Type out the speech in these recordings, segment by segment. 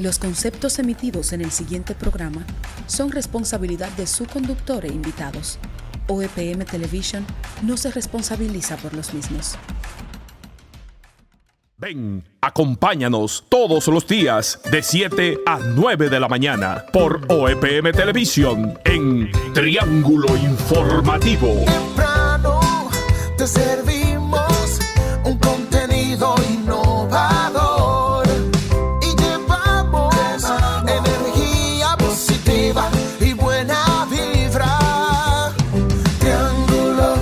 Los conceptos emitidos en el siguiente programa son responsabilidad de su conductor e invitados. OEPM Television no se responsabiliza por los mismos. Ven, acompáñanos todos los días de 7 a 9 de la mañana por OEPM Television en Triángulo Informativo. Temprano te servimos un contenido innovador y llevamos energía positiva y buena vibra. Triángulo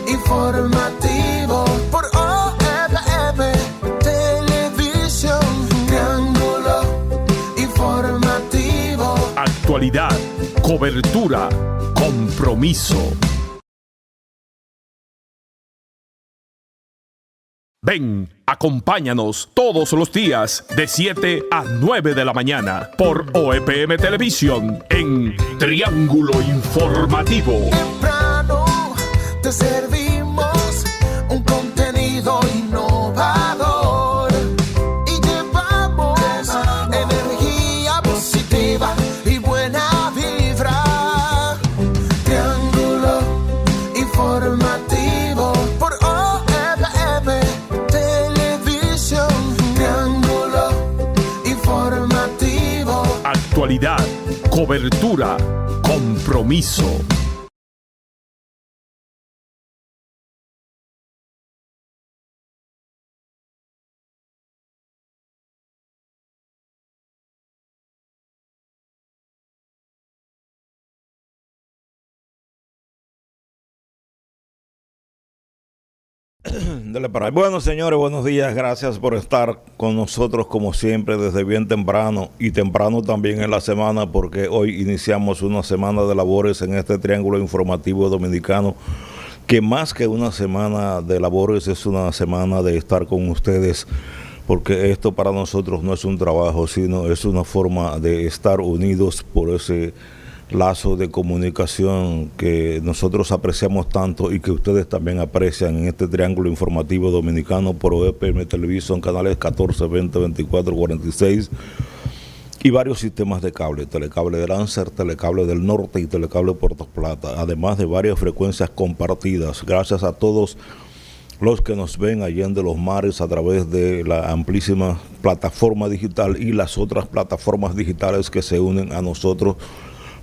Informativo por OEPM Televisión. Triángulo Informativo. Actualidad, cobertura, compromiso. Ven, acompáñanos todos los días de 7 a 9 de la mañana por OEPM Television en Triángulo Informativo. Temprano te servimos un contenido innovador y llevamos energía positiva y buena vibra. Triángulo Informativo por OEPM Televisión. Triángulo Informativo. Actualidad, cobertura, compromiso. Dale para ahí. Bueno, señores, buenos días. Gracias por estar con nosotros como siempre desde bien temprano y temprano también en la semana, porque hoy iniciamos una semana de labores en este Triángulo Informativo Dominicano, que más que una semana de labores es una semana de estar con ustedes, porque esto para nosotros no es un trabajo, sino es una forma de estar unidos por ese lazo de comunicación que nosotros apreciamos tanto y que ustedes también aprecian en este Triángulo Informativo Dominicano por OEPM Television, canales 14, 20, 24, 46 y varios sistemas de cable, Telecable de Lancer, Telecable del Norte y Telecable Puerto Plata, además de varias frecuencias compartidas. Gracias a todos los que nos ven allá en los mares a través de la amplísima plataforma digital y las otras plataformas digitales que se unen a nosotros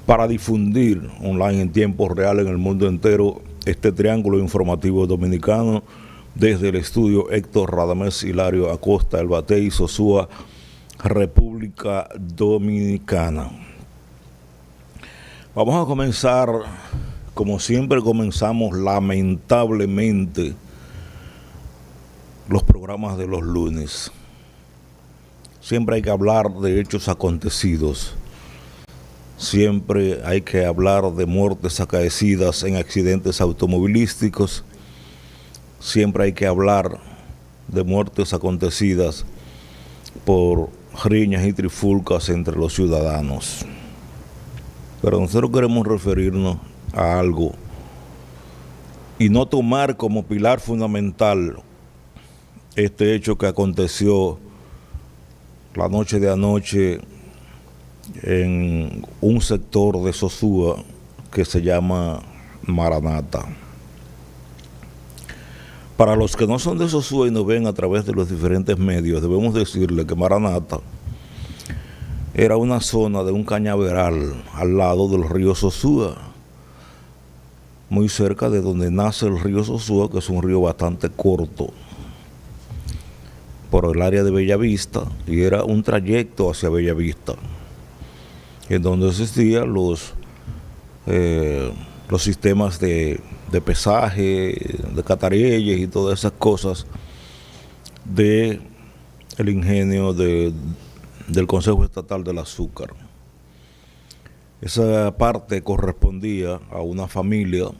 para difundir online en tiempo real en el mundo entero este Triángulo Informativo Dominicano desde el estudio Héctor Radamés Hilario Acosta, El Batey, Sosúa, República Dominicana. Vamos a comenzar, como siempre comenzamos lamentablemente, los programas de los lunes. Siempre hay que hablar de hechos acontecidos. Siempre hay que hablar de muertes acaecidas en accidentes automovilísticos. Siempre hay que hablar de muertes acontecidas por riñas y trifulcas entre los ciudadanos. Pero nosotros queremos referirnos a algo y no tomar como pilar fundamental este hecho que aconteció la noche de anoche en un sector de Sosúa que se llama Maranata. Para los que no son de Sosúa y nos ven a través de los diferentes medios, debemos decirle que Maranata era una zona de un cañaveral al lado del río Sosúa, muy cerca de donde nace el río Sosúa, que es un río bastante corto por el área de Bellavista, y era un trayecto hacia Bellavista, en donde existían los sistemas de pesaje, de catarielles y todas esas cosas del ingenio del Consejo Estatal del Azúcar. Esa parte correspondía a una familia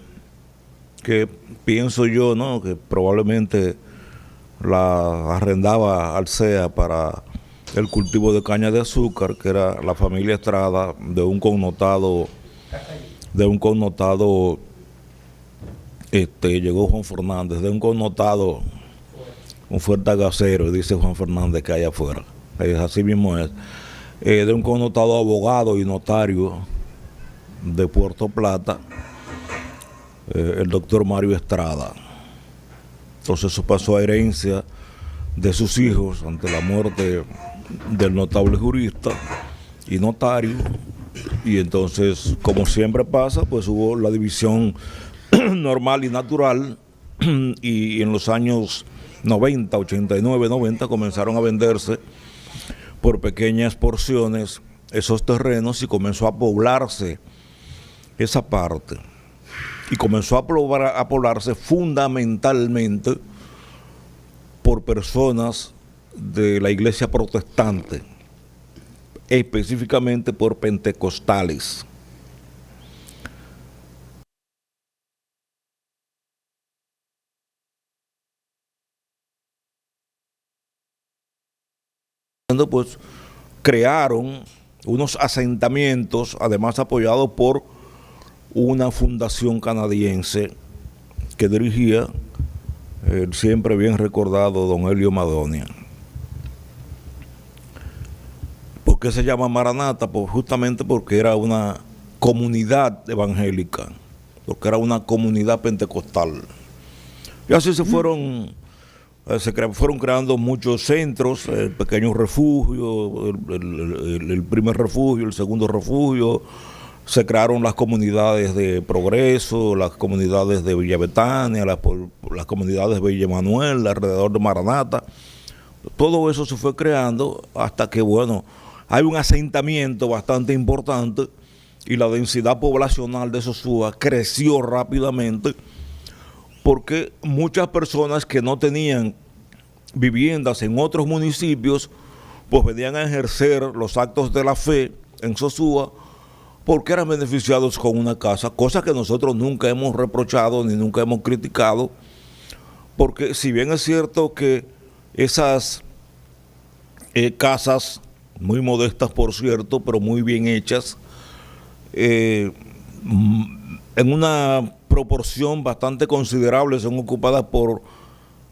que pienso yo, ¿no?, que probablemente la arrendaba al CEA para el cultivo de caña de azúcar, que era la familia Estrada, de un connotado, llegó Juan Fernández, de un connotado, un fuerte agasero, dice Juan Fernández, que hay afuera. Así mismo es. de un connotado abogado y notario de Puerto Plata, el doctor Mario Estrada. Entonces eso pasó a herencia de sus hijos ante la muerte del notable jurista y notario, y entonces, como siempre pasa, pues hubo la división normal y natural, y en los años 90, 89, 90 comenzaron a venderse por pequeñas porciones esos terrenos y comenzó a poblarse esa parte, y comenzó a poblarse fundamentalmente por personas de la iglesia protestante, específicamente por pentecostales. Pues crearon unos asentamientos, además apoyados por una fundación canadiense que dirigía el siempre bien recordado don Helio Madonia. ¿Por qué se llama Maranata? Pues justamente porque era una comunidad evangélica, porque era una comunidad pentecostal. Y así se fueron creando muchos centros, el pequeño refugio, el primer refugio, el segundo refugio. Se crearon las comunidades de Progreso, las comunidades de Villa Betania, las comunidades de Villa Emanuel, alrededor de Maranata. Todo eso se fue creando hasta que, bueno, hay un asentamiento bastante importante y la densidad poblacional de Sosúa creció rápidamente porque muchas personas que no tenían viviendas en otros municipios, pues venían a ejercer los actos de la fe en Sosúa, porque eran beneficiados con una casa, cosa que nosotros nunca hemos reprochado ni nunca hemos criticado, porque si bien es cierto que esas casas, muy modestas por cierto, pero muy bien hechas, en una proporción bastante considerable son ocupadas por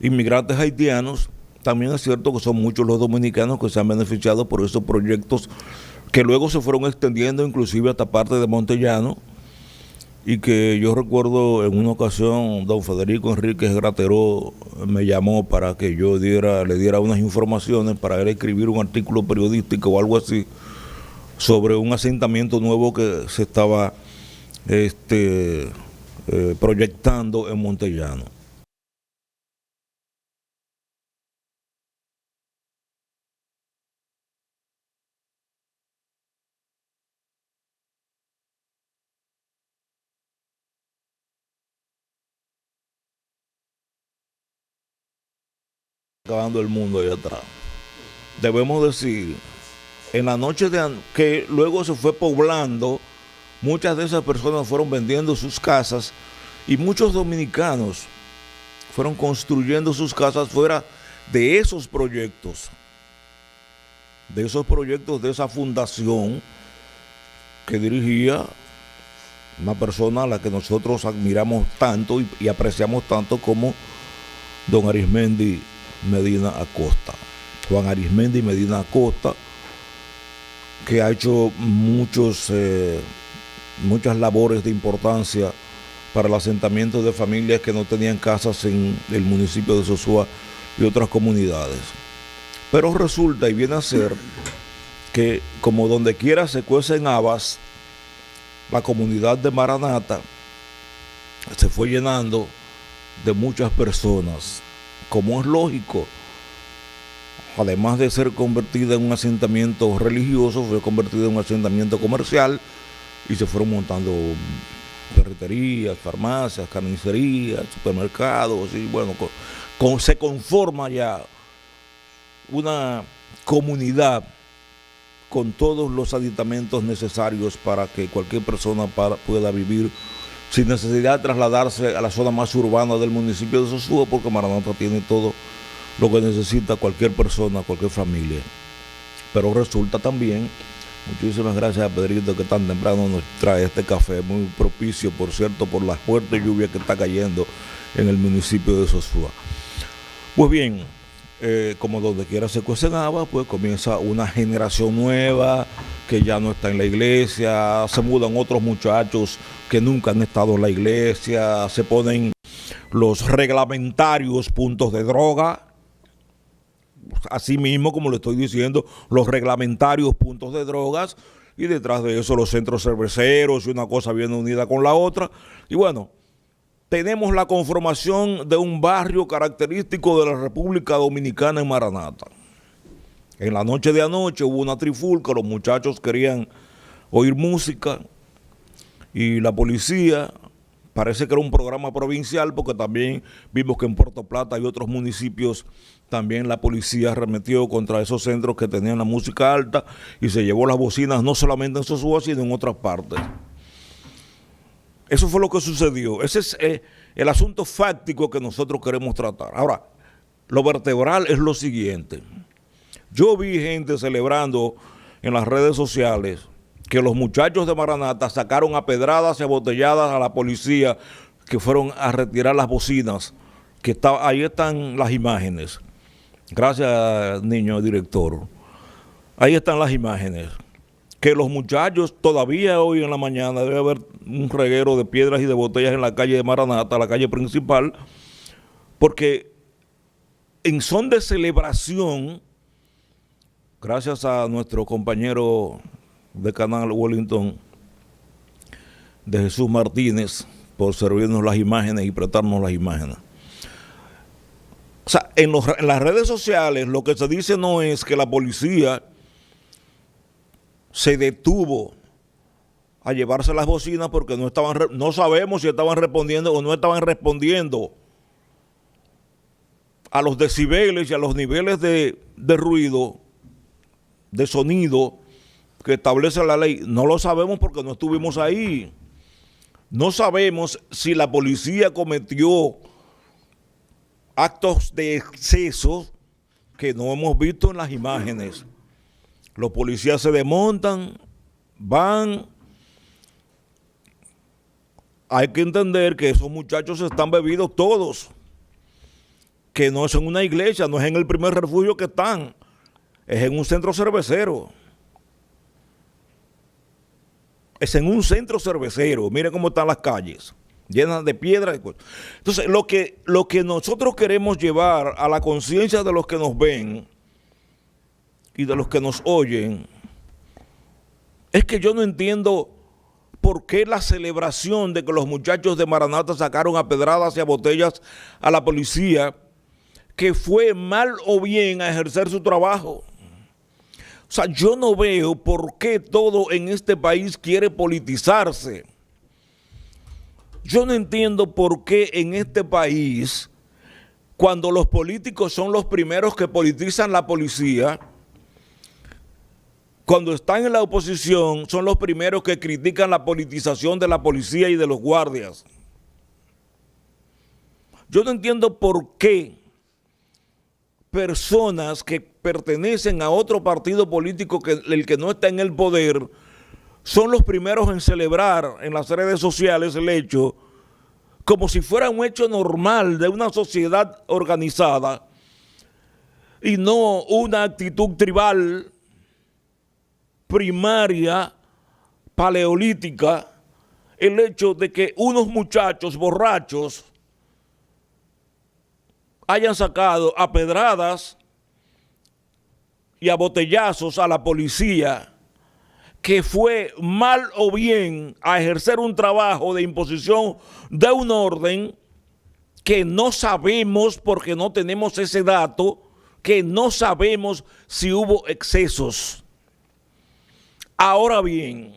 inmigrantes haitianos, también es cierto que son muchos los dominicanos que se han beneficiado por esos proyectos que luego se fueron extendiendo inclusive hasta parte de Montellano, y que yo recuerdo en una ocasión don Federico Enríquez Grateró me llamó para que yo le diera unas informaciones para él escribir un artículo periodístico o algo así sobre un asentamiento nuevo que se estaba proyectando en Montellano. Acabando el mundo allá atrás. Debemos decir, en la noche que luego se fue poblando, muchas de esas personas fueron vendiendo sus casas y muchos dominicanos fueron construyendo sus casas fuera de esos proyectos, de esa fundación que dirigía una persona a la que nosotros admiramos tanto y apreciamos tanto como don Arismendi Medina Acosta, Juan Arismendi Medina Acosta, que ha hecho muchas labores de importancia para el asentamiento de familias que no tenían casas en el municipio de Sosúa y otras comunidades. Pero resulta y viene a ser que como donde quiera se cuecen habas, la comunidad de Maranata se fue llenando de muchas personas, como es lógico. Además de ser convertida en un asentamiento religioso, fue convertida en un asentamiento comercial y se fueron montando ferreterías, farmacias, carnicerías, supermercados, y bueno, se conforma ya una comunidad con todos los aditamentos necesarios para que cualquier persona pueda vivir sin necesidad de trasladarse a la zona más urbana del municipio de Sosúa, porque Maranata tiene todo lo que necesita cualquier persona, cualquier familia. Pero resulta también, muchísimas gracias a Pedrito que tan temprano nos trae este café, muy propicio, por cierto, por la fuerte lluvia que está cayendo en el municipio de Sosúa. Pues bien, como donde quiera se cuecen habas, pues comienza una generación nueva que ya no está en la iglesia, se mudan otros muchachos que nunca han estado en la iglesia, se ponen los reglamentarios puntos de droga, así mismo como le estoy diciendo, los reglamentarios puntos de drogas, y detrás de eso los centros cerveceros, y una cosa viene unida con la otra. Y bueno, tenemos la conformación de un barrio característico de la República Dominicana en Maranata. En la noche de anoche hubo una trifulca, los muchachos querían oír música y la policía, parece que era un programa provincial, porque también vimos que en Puerto Plata y otros municipios también la policía arremetió contra esos centros que tenían la música alta y se llevó las bocinas no solamente en Sosúa, sino en otras partes. Eso fue lo que sucedió. Ese es el asunto fáctico que nosotros queremos tratar. Ahora, lo vertebral es lo siguiente. Yo vi gente celebrando en las redes sociales que los muchachos de Maranata sacaron a pedradas y a botelladas a la policía, que fueron a retirar las bocinas. Ahí están las imágenes. Gracias, niño director. Ahí están las imágenes. Que los muchachos, todavía hoy en la mañana debe haber un reguero de piedras y de botellas en la calle de Maranata, la calle principal, porque en son de celebración, gracias a nuestro compañero de Canal Wellington, de Jesús Martínez, por servirnos las imágenes y prestarnos las imágenes. O sea, en las redes sociales lo que se dice no es que la policía se detuvo a llevarse las bocinas porque no sabemos si estaban respondiendo o no estaban respondiendo a los decibeles y a los niveles de ruido, de sonido que establece la ley. No lo sabemos porque no estuvimos ahí. No sabemos si la policía cometió actos de exceso que no hemos visto en las imágenes. Los policías se desmontan, van. Hay que entender que esos muchachos están bebidos todos, que no es en una iglesia, no es en el primer refugio que están, es en un centro cervecero. Es en un centro cervecero. Miren cómo están las calles, llenas de piedras y cosas. Entonces, lo que nosotros queremos llevar a la conciencia de los que nos ven y de los que nos oyen es que yo no entiendo por qué la celebración de que los muchachos de Maranata sacaron a pedradas y a botellas a la policía, que fue mal o bien a ejercer su trabajo. O sea, yo no veo por qué todo en este país quiere politizarse. Yo no entiendo por qué en este país, cuando los políticos son los primeros que politizan la policía, cuando están en la oposición son los primeros que critican la politización de la policía y de los guardias. Yo no entiendo por qué personas que pertenecen a otro partido político que el que no está en el poder son los primeros en celebrar en las redes sociales el hecho como si fuera un hecho normal de una sociedad organizada y no una actitud tribal, primaria, paleolítica, el hecho de que unos muchachos borrachos hayan sacado a pedradas y a botellazos a la policía, que fue mal o bien a ejercer un trabajo de imposición de un orden que no sabemos, porque no tenemos ese dato, que no sabemos si hubo excesos. Ahora bien,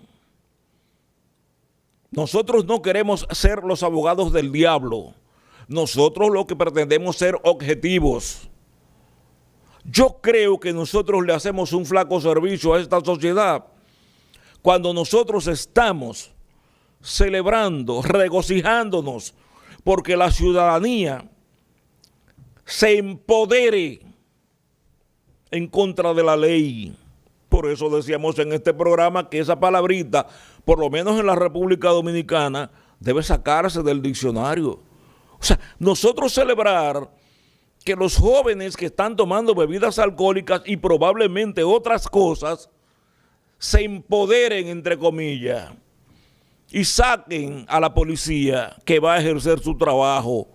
nosotros no queremos ser los abogados del diablo. Nosotros lo que pretendemos ser objetivos. Yo creo que nosotros le hacemos un flaco servicio a esta sociedad cuando nosotros estamos celebrando, regocijándonos porque la ciudadanía se empodere en contra de la ley. Por eso decíamos en este programa que esa palabrita, por lo menos en la República Dominicana, debe sacarse del diccionario. O sea, nosotros celebrar que los jóvenes que están tomando bebidas alcohólicas y probablemente otras cosas se empoderen, entre comillas, y saquen a la policía que va a ejercer su trabajo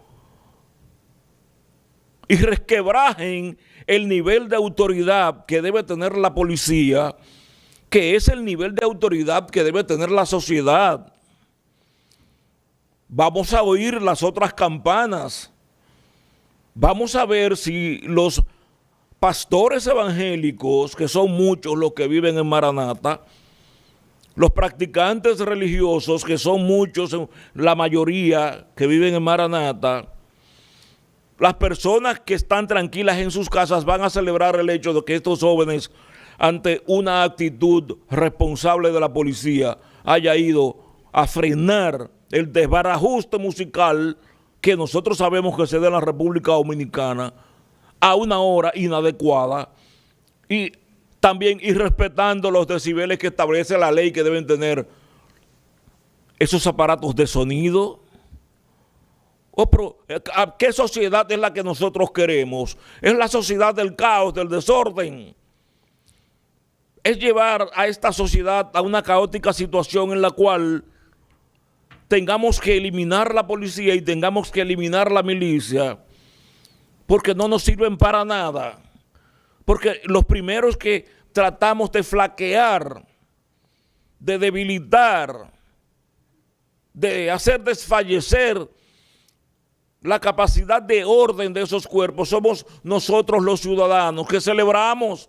y resquebrajen el nivel de autoridad que debe tener la policía, que es el nivel de autoridad que debe tener la sociedad. Vamos a oír las otras campanas. Vamos a ver si los pastores evangélicos, que son muchos los que viven en Maranata, los practicantes religiosos, que son muchos, la mayoría que viven en Maranata, las personas que están tranquilas en sus casas van a celebrar el hecho de que estos jóvenes, ante una actitud responsable de la policía, haya ido a frenar el desbarajuste musical que nosotros sabemos que se da en la República Dominicana a una hora inadecuada y también irrespetando los decibeles que establece la ley que deben tener esos aparatos de sonido. Pero, ¿qué sociedad es la que nosotros queremos? Es la sociedad del caos, del desorden. Es llevar a esta sociedad a una caótica situación en la cual tengamos que eliminar la policía y tengamos que eliminar la milicia porque no nos sirven para nada. Porque los primeros que tratamos de flaquear, de debilitar, de hacer desfallecer la capacidad de orden de esos cuerpos somos nosotros los ciudadanos que celebramos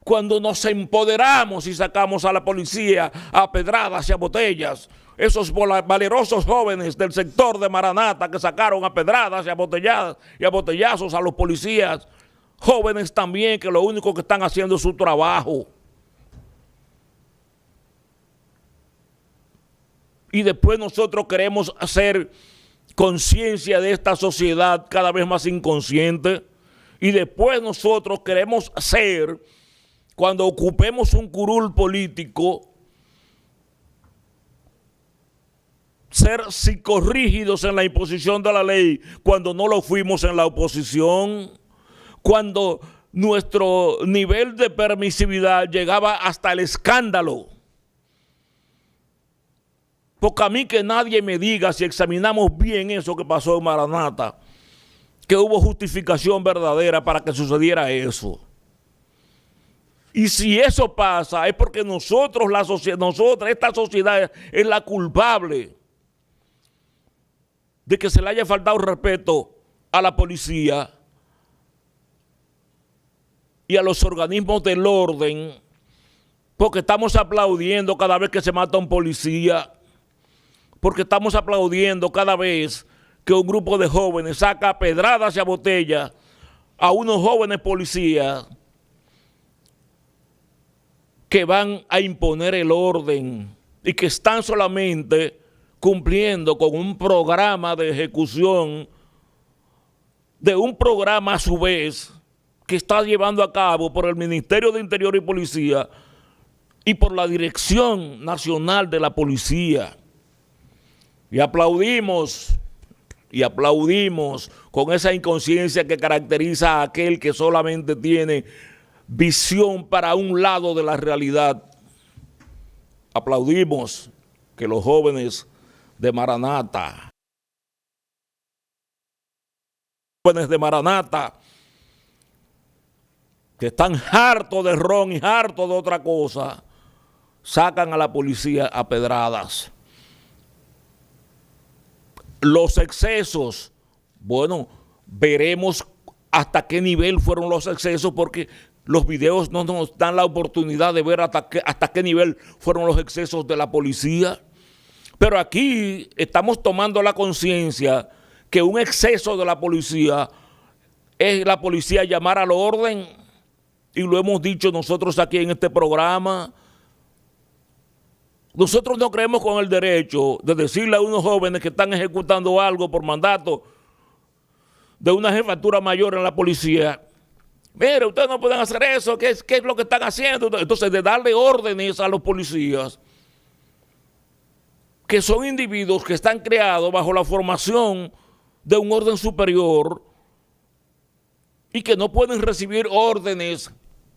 cuando nos empoderamos y sacamos a la policía a pedradas y a botellas. Esos valerosos jóvenes del sector de Maranata que sacaron a pedradas y a botellazos a los policías, jóvenes también que lo único que están haciendo es su trabajo. Y después nosotros queremos hacer conciencia de esta sociedad cada vez más inconsciente, y después nosotros queremos ser, cuando ocupemos un curul político, ser psicorrígidos en la imposición de la ley cuando no lo fuimos en la oposición, cuando nuestro nivel de permisividad llegaba hasta el escándalo. Porque a mí que nadie me diga, si examinamos bien eso que pasó en Maranata, que hubo justificación verdadera para que sucediera eso. Y si eso pasa es porque esta sociedad es la culpable de que se le haya faltado respeto a la policía y a los organismos del orden, porque estamos aplaudiendo cada vez que se mata un policía, porque estamos aplaudiendo cada vez que un grupo de jóvenes saca pedradas y a botellas a unos jóvenes policías que van a imponer el orden y que están solamente cumpliendo con un programa de ejecución de un programa a su vez que está llevando a cabo por el Ministerio de Interior y Policía y por la Dirección Nacional de la Policía. Y aplaudimos con esa inconsciencia que caracteriza a aquel que solamente tiene visión para un lado de la realidad. Aplaudimos que los jóvenes de Maranata, que están hartos de ron y hartos de otra cosa, sacan a la policía a pedradas. Los excesos, bueno, veremos hasta qué nivel fueron los excesos, porque los videos no nos dan la oportunidad de ver hasta qué nivel fueron los excesos de la policía. Pero aquí estamos tomando la conciencia que un exceso de la policía es la policía llamar al orden, y lo hemos dicho nosotros aquí en este programa. Nosotros no creemos con el derecho de decirle a unos jóvenes que están ejecutando algo por mandato de una jefatura mayor en la policía: mire, ustedes no pueden hacer eso, ¿qué es lo que están haciendo? Entonces, de darle órdenes a los policías, que son individuos que están creados bajo la formación de un orden superior, y que no pueden recibir órdenes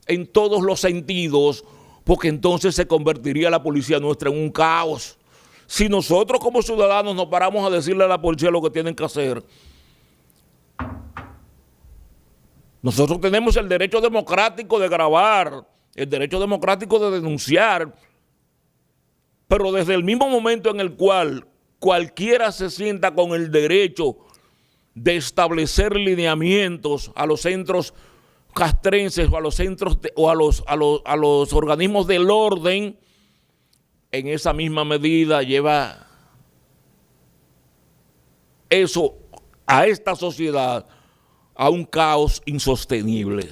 en todos los sentidos, porque entonces se convertiría la policía nuestra en un caos. Si nosotros como ciudadanos nos paramos a decirle a la policía lo que tienen que hacer, nosotros tenemos el derecho democrático de grabar, el derecho democrático de denunciar, pero desde el mismo momento en el cual cualquiera se sienta con el derecho de establecer lineamientos a los centros castrenses o a los centros a los organismos del orden, en esa misma medida lleva eso a esta sociedad a un caos insostenible.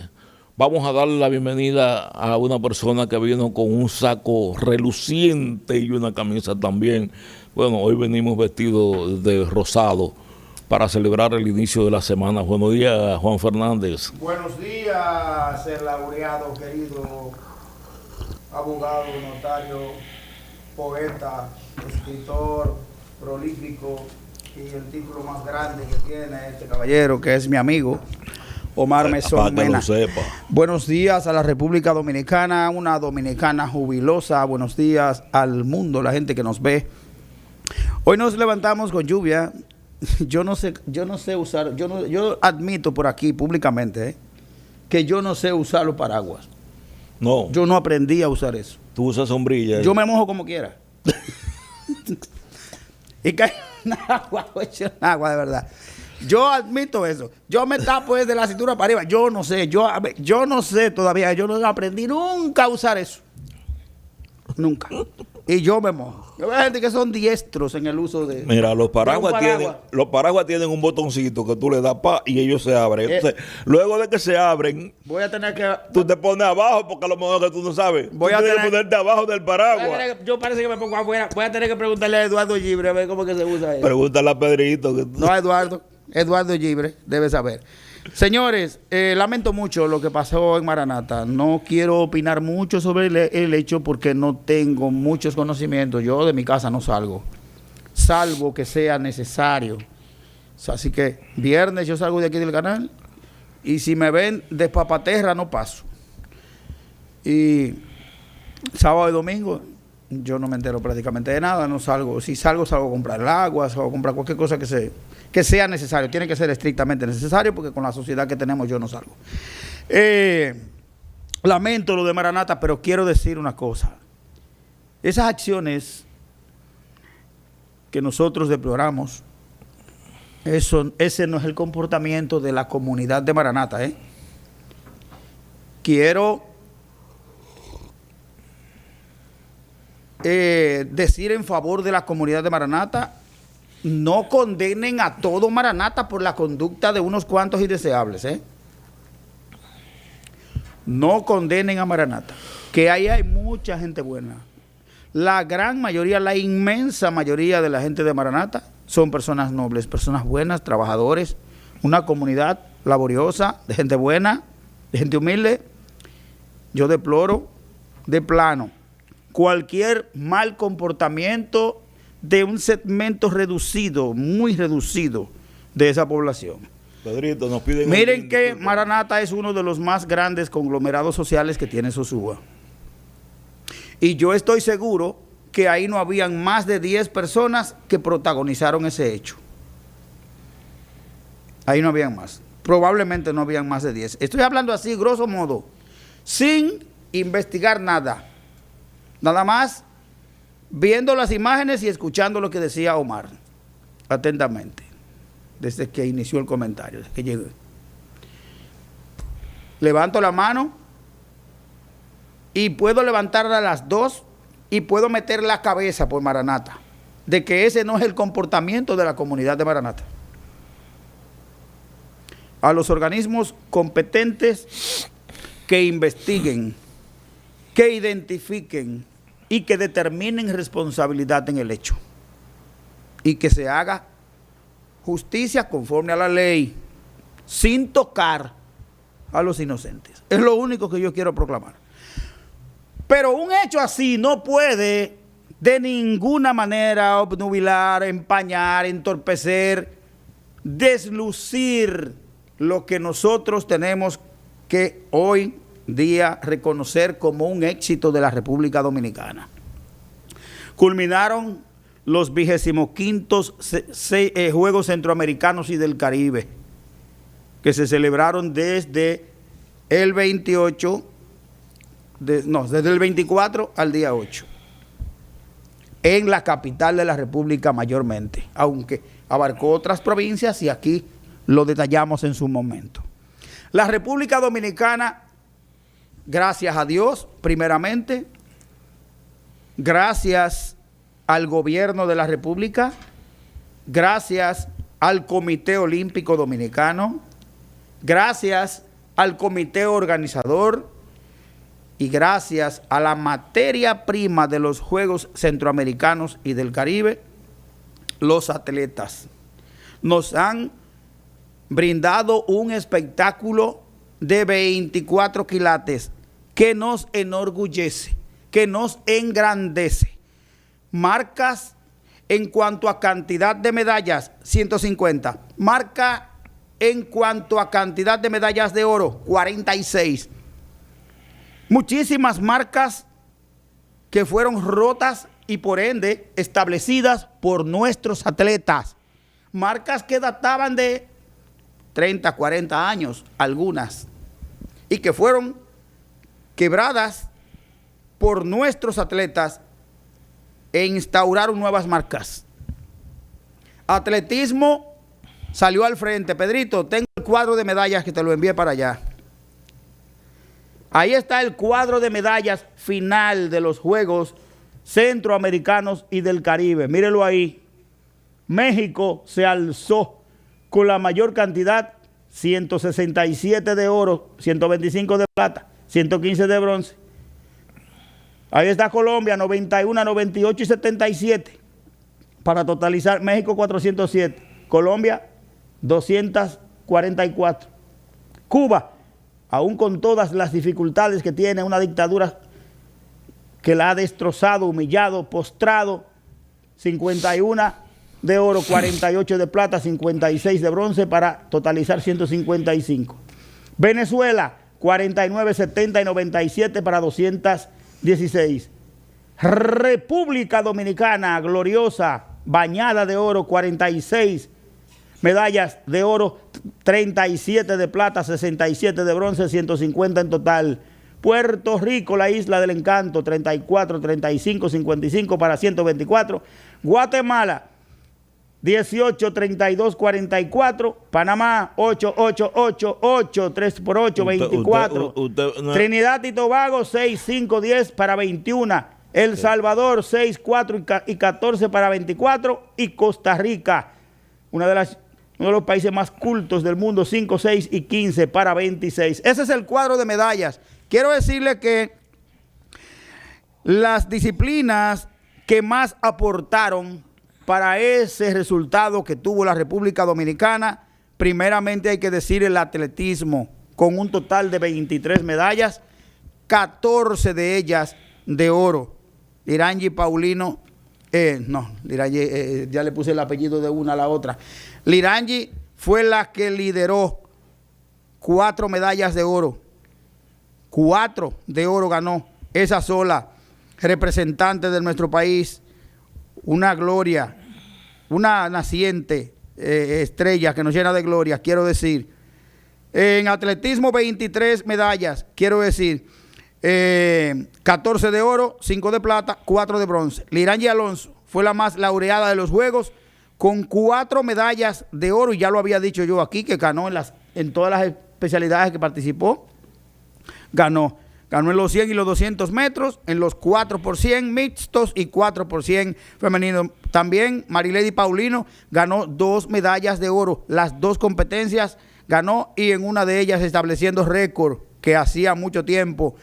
Vamos a darle la bienvenida a una persona que vino con un saco reluciente y una camisa también. Bueno, hoy venimos vestidos de rosado para celebrar el inicio de la semana. Buenos días, Juan Fernández. Buenos días, el laureado, querido abogado, notario, poeta, escritor, prolífico, y el título más grande que tiene este caballero, que es mi amigo Omar Mesón Mena. Buenos días a la República Dominicana, una dominicana jubilosa. Buenos días al mundo, la gente que nos ve. Hoy nos levantamos con lluvia. Yo no sé usar, yo admito por aquí públicamente que yo no sé usar los paraguas. No. Yo no aprendí a usar eso. Tú usas sombrilla. Yo me mojo como quiera. Y cae agua de verdad. Yo admito eso. Yo me tapo desde la cintura para arriba. Yo no sé. Yo no sé todavía. Yo no aprendí nunca a usar eso. Nunca. Y yo me mojo. Yo veo gente que son diestros en el uso de... Mira, los paraguas tienen un botoncito que tú le das y ellos se abren. Entonces, luego de que se abren, voy a tener que... tú te pones abajo porque a lo mejor que tú no sabes. Voy a tener que ponerte abajo del paraguas. Yo parece que me pongo afuera. Voy a tener que preguntarle a Eduardo Gibre a ver cómo que se usa eso. Pregúntale a Pedrito. No, a Eduardo Gibre debe saber. Señores, lamento mucho lo que pasó en Maranata. No quiero opinar mucho sobre el hecho porque no tengo muchos conocimientos. Yo de mi casa no salgo, salvo que sea necesario. Así que viernes yo salgo de aquí del canal y si me ven de papaterra no paso. Y sábado y domingo yo no me entero prácticamente de nada, no salgo. Si salgo a comprar el agua, salgo a comprar cualquier cosa que sea necesario. Tiene que ser estrictamente necesario porque con la sociedad que tenemos yo no salgo. Lamento lo de Maranata, pero quiero decir una cosa. Esas acciones que nosotros deploramos, ese no es el comportamiento de la comunidad de Maranata. Quiero decir en favor de la comunidad de Maranata: no condenen a todo Maranata por la conducta de unos cuantos indeseables. No condenen a Maranata, que ahí hay mucha gente buena. La gran mayoría, la inmensa mayoría de la gente de Maranata son personas nobles, personas buenas, trabajadores, una comunidad laboriosa, de gente buena, de gente humilde. Yo deploro de plano cualquier mal comportamiento de un segmento reducido, muy reducido de esa población. Pedrito, nos piden... Miren que Maranata es uno de los más grandes conglomerados sociales que tiene Sosúa. Y yo estoy seguro que ahí no habían más de 10 personas que protagonizaron ese hecho. Ahí no habían más. Probablemente no habían más de 10. Estoy hablando así, grosso modo, sin investigar nada. Nada más viendo las imágenes y escuchando lo que decía Omar, atentamente, desde que inició el comentario, desde que llegué. Levanto la mano y puedo levantarla a las 2 y puedo meter la cabeza por Maranata, de que ese no es el comportamiento de la comunidad de Maranata. A los organismos competentes que investiguen, que identifiquen y que determinen responsabilidad en el hecho y que se haga justicia conforme a la ley, sin tocar a los inocentes. Es lo único que yo quiero proclamar. Pero un hecho así no puede de ninguna manera obnubilar, empañar, entorpecer, deslucir lo que nosotros tenemos que hoy día reconocer como un éxito de la República Dominicana. Culminaron los 25º Juegos Centroamericanos y del Caribe, que se celebraron desde el 24 al día 8, en la capital de la República mayormente, aunque abarcó otras provincias y aquí lo detallamos en su momento. La República Dominicana, gracias a Dios, primeramente, gracias al gobierno de la República, gracias al Comité Olímpico Dominicano, gracias al comité organizador y gracias a la materia prima de los Juegos Centroamericanos y del Caribe, los atletas nos han brindado un espectáculo de 24 quilates que nos enorgullece, que nos engrandece. Marcas en cuanto a cantidad de medallas, 150. Marca en cuanto a cantidad de medallas de oro, 46. Muchísimas marcas que fueron rotas y por ende establecidas por nuestros atletas. Marcas que databan de 30, 40 años, algunas, y que fueron quebradas por nuestros atletas e instauraron nuevas marcas. Atletismo salió al frente. Pedrito, tengo el cuadro de medallas que te lo envié para allá. Ahí está el cuadro de medallas final de los Juegos Centroamericanos y del Caribe. Mírelo ahí. México se alzó con la mayor cantidad, 167 de oro, 125 de plata, 115 de bronce. Ahí está Colombia, 91, 98 y 77. Para totalizar, México 407, Colombia 244. Cuba, aún con todas las dificultades que tiene, una dictadura que la ha destrozado, humillado, postrado, 51 de oro, 48 de plata, 56 de bronce para totalizar 155. Venezuela, 49, 70 y 97 para 216. República Dominicana, gloriosa, bañada de oro, 46 medallas de oro, 37 de plata, 67 de bronce, 150 en total. Puerto Rico, la isla del encanto, 34, 35, 55 para 124. Guatemala, 18, 32, 44. Panamá, 8, 8, 8, 8, 3 por 8, 24. No. Trinidad y Tobago, 6, 5, 10 para 21. El Salvador, 6, 4 y 14 para 24. Y Costa Rica, uno de los países más cultos del mundo, 5, 6 y 15 para 26. Ese es el cuadro de medallas. Quiero decirle que las disciplinas que más aportaron para ese resultado que tuvo la República Dominicana, primeramente hay que decir el atletismo, con un total de 23 medallas, 14 de ellas de oro. Lirangi Paulino, Lirangi, ya le puse el apellido de una a la otra. Lirangi fue la que lideró 4 medallas de oro. 4 de oro ganó esa sola representante de nuestro país. Una gloria, una naciente estrella que nos llena de gloria, quiero decir. En atletismo, 23 medallas, quiero decir. 14 de oro, 5 de plata, 4 de bronce. Lirangi Alonso fue la más laureada de los Juegos con 4 medallas de oro, y ya lo había dicho yo aquí, que ganó en todas las especialidades que participó. Ganó en los 100 y los 200 metros, en los 4 por 100 mixtos y 4 por 100 femeninos. También Marilady Paulino ganó 2 medallas de oro, las 2 competencias ganó, y en una de ellas estableciendo récord, que hacía mucho tiempo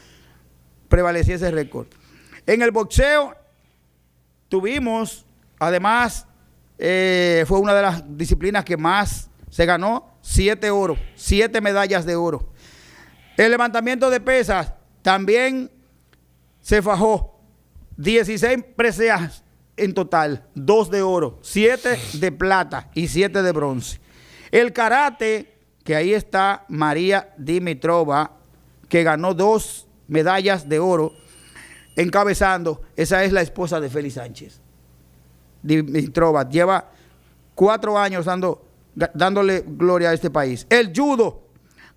prevalecía ese récord. En el boxeo tuvimos, además, fue una de las disciplinas que más se ganó, 7 oro, 7 medallas de oro. El levantamiento de pesas también se fajó, 16 preseas en total, 2 de oro, 7 de plata y 7 de bronce. El karate, que ahí está María Dimitrova, que ganó 2 medallas de oro encabezando. Esa es la esposa de Félix Sánchez. Dimitrova lleva 4 años dándole gloria a este país. El judo,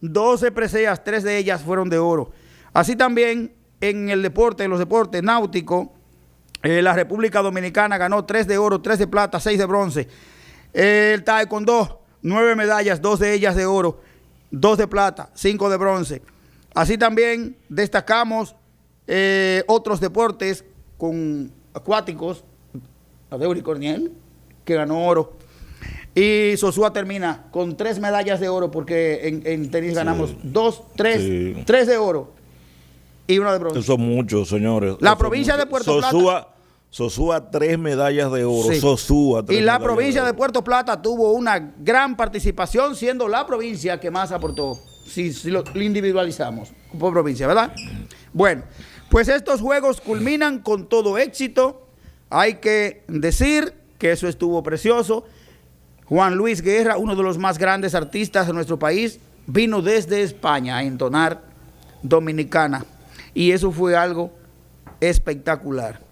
12 preseas, 3 de ellas fueron de oro. Así también en el deporte, en los deportes náuticos, la República Dominicana ganó 3 de oro, 3 de plata, 6 de bronce. El taekwondo, 9 medallas, 2 de ellas de oro, 2 de plata, 5 de bronce. Así también destacamos otros deportes acuáticos, Adeuri Corniel, que ganó oro. Y Sosúa termina con 3 medallas de oro, porque en tenis ganamos 3 de oro y 1 de bronce. Eso es mucho, señores. La provincia de Puerto Plata. Sosúa 3 medallas de oro. Sí. Sosúa 3 y la medallas provincia de de Puerto Plata tuvo una gran participación, siendo la provincia que más aportó, si lo individualizamos por provincia, ¿verdad? Bueno, pues estos juegos culminan con todo éxito. Hay que decir que eso estuvo precioso. Juan Luis Guerra, uno de los más grandes artistas de nuestro país, vino desde España a entonar Dominicana. Y eso fue algo espectacular.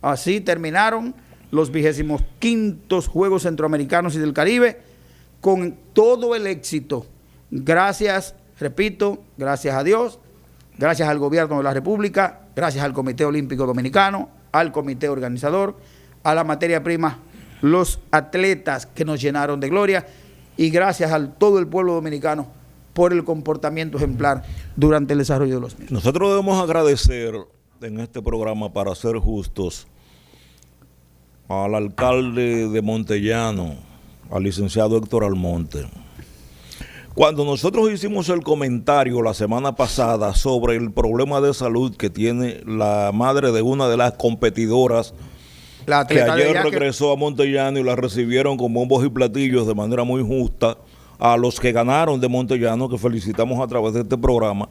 Así terminaron los 25º Juegos Centroamericanos y del Caribe con todo el éxito. Gracias, repito, gracias a Dios, gracias al gobierno de la República, gracias al Comité Olímpico Dominicano, al comité organizador, a la materia prima, los atletas que nos llenaron de gloria, y gracias a todo el pueblo dominicano por el comportamiento ejemplar durante el desarrollo de los mismos. Nosotros debemos agradecer en este programa, para ser justos, al alcalde de Montellano, al licenciado Héctor Almonte. Cuando nosotros hicimos el comentario la semana pasada sobre el problema de salud que tiene la madre de una de las competidoras, La que atleta ayer de regresó a Montellano y la recibieron con bombos y platillos de manera muy justa, a los que ganaron de Montellano, que felicitamos a través de este programa.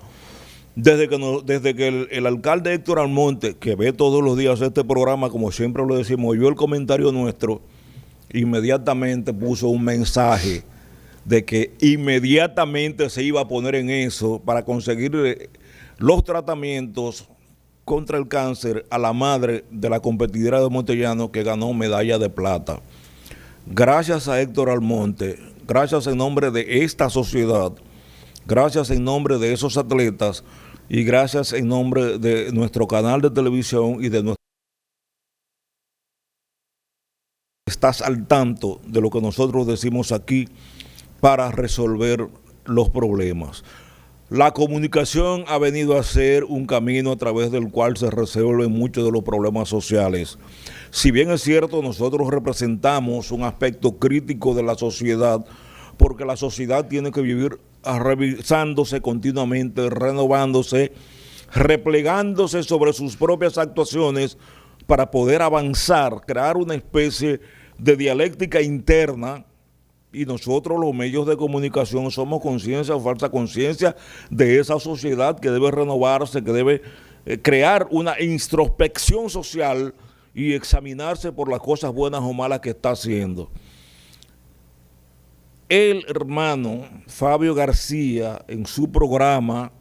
Desde que el alcalde Héctor Almonte, que ve todos los días este programa, como siempre lo decimos, oyó el comentario nuestro, inmediatamente puso un mensaje de que inmediatamente se iba a poner en eso para conseguir los tratamientos contra el cáncer a la madre de la competidora de Montellano, que ganó medalla de plata. Gracias a Héctor Almonte, gracias en nombre de esta sociedad, gracias en nombre de esos atletas y gracias en nombre de nuestro canal de televisión y de nuestro... Estás al tanto de lo que nosotros decimos aquí para resolver los problemas. La comunicación ha venido a ser un camino a través del cual se resuelven muchos de los problemas sociales. Si bien es cierto, nosotros representamos un aspecto crítico de la sociedad, porque la sociedad tiene que vivir revisándose continuamente, renovándose, replegándose sobre sus propias actuaciones para poder avanzar, crear una especie de dialéctica interna. Y nosotros, los medios de comunicación, somos conciencia o falsa conciencia de esa sociedad que debe renovarse, que debe crear una introspección social y examinarse por las cosas buenas o malas que está haciendo. El hermano Fabio García, en su programa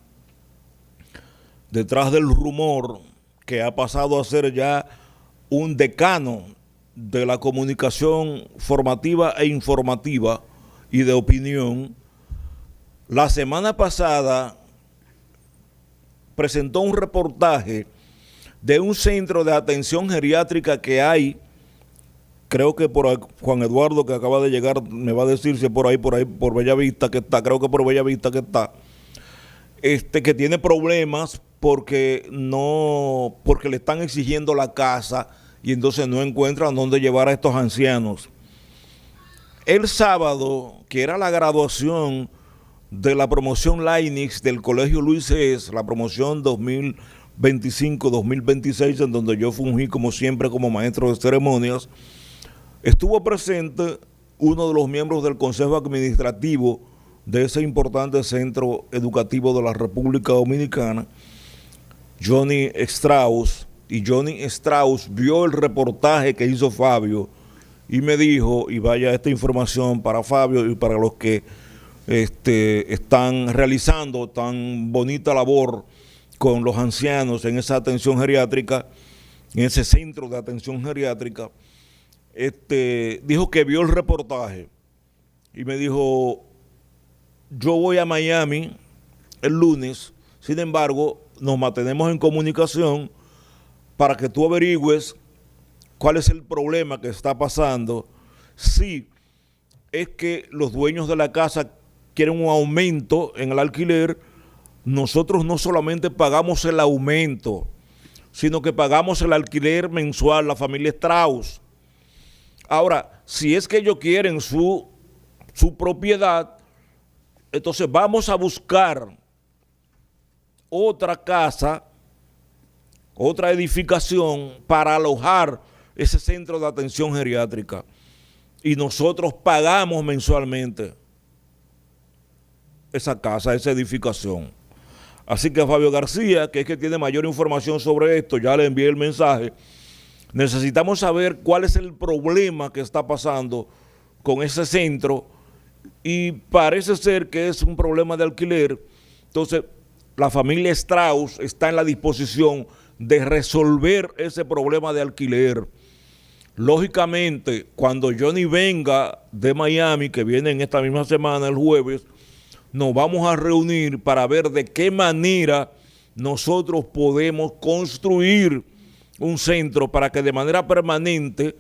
Detrás del Rumor, que ha pasado a ser ya un decano de la comunicación formativa e informativa y de opinión, la semana pasada presentó un reportaje de un centro de atención geriátrica que hay, creo que por ahí, Juan Eduardo, que acaba de llegar, me va a decir si por Bellavista que está, creo que por Bellavista que está, que tiene problemas porque le están exigiendo la casa y entonces no encuentran dónde llevar a estos ancianos. El sábado, que era la graduación de la promoción LAINIX del Colegio Luis Cés, la promoción 2025-2026, en donde yo fungí como siempre como maestro de ceremonias, estuvo presente uno de los miembros del Consejo Administrativo de ese importante centro educativo de la República Dominicana, Johnny Strauss, y Johnny Strauss vio el reportaje que hizo Fabio y me dijo, y vaya esta información para Fabio y para los que están realizando tan bonita labor con los ancianos en esa atención geriátrica, en ese centro de atención geriátrica, dijo que vio el reportaje y me dijo, yo voy a Miami el lunes, sin embargo, nos mantenemos en comunicación para que tú averigües cuál es el problema que está pasando. Si es que los dueños de la casa quieren un aumento en el alquiler, nosotros no solamente pagamos el aumento, sino que pagamos el alquiler mensual, la familia Strauss. Ahora, si es que ellos quieren su propiedad, entonces vamos a buscar otra casa, otra edificación para alojar ese centro de atención geriátrica. Y nosotros pagamos mensualmente esa casa, esa edificación. Así que Fabio García, que es que tiene mayor información sobre esto, ya le envié el mensaje. Necesitamos saber cuál es el problema que está pasando con ese centro y parece ser que es un problema de alquiler. Entonces, la familia Strauss está en la disposición de resolver ese problema de alquiler. Lógicamente, cuando Johnny venga de Miami, que viene en esta misma semana, el jueves, nos vamos a reunir para ver de qué manera nosotros podemos construir un centro para que de manera permanente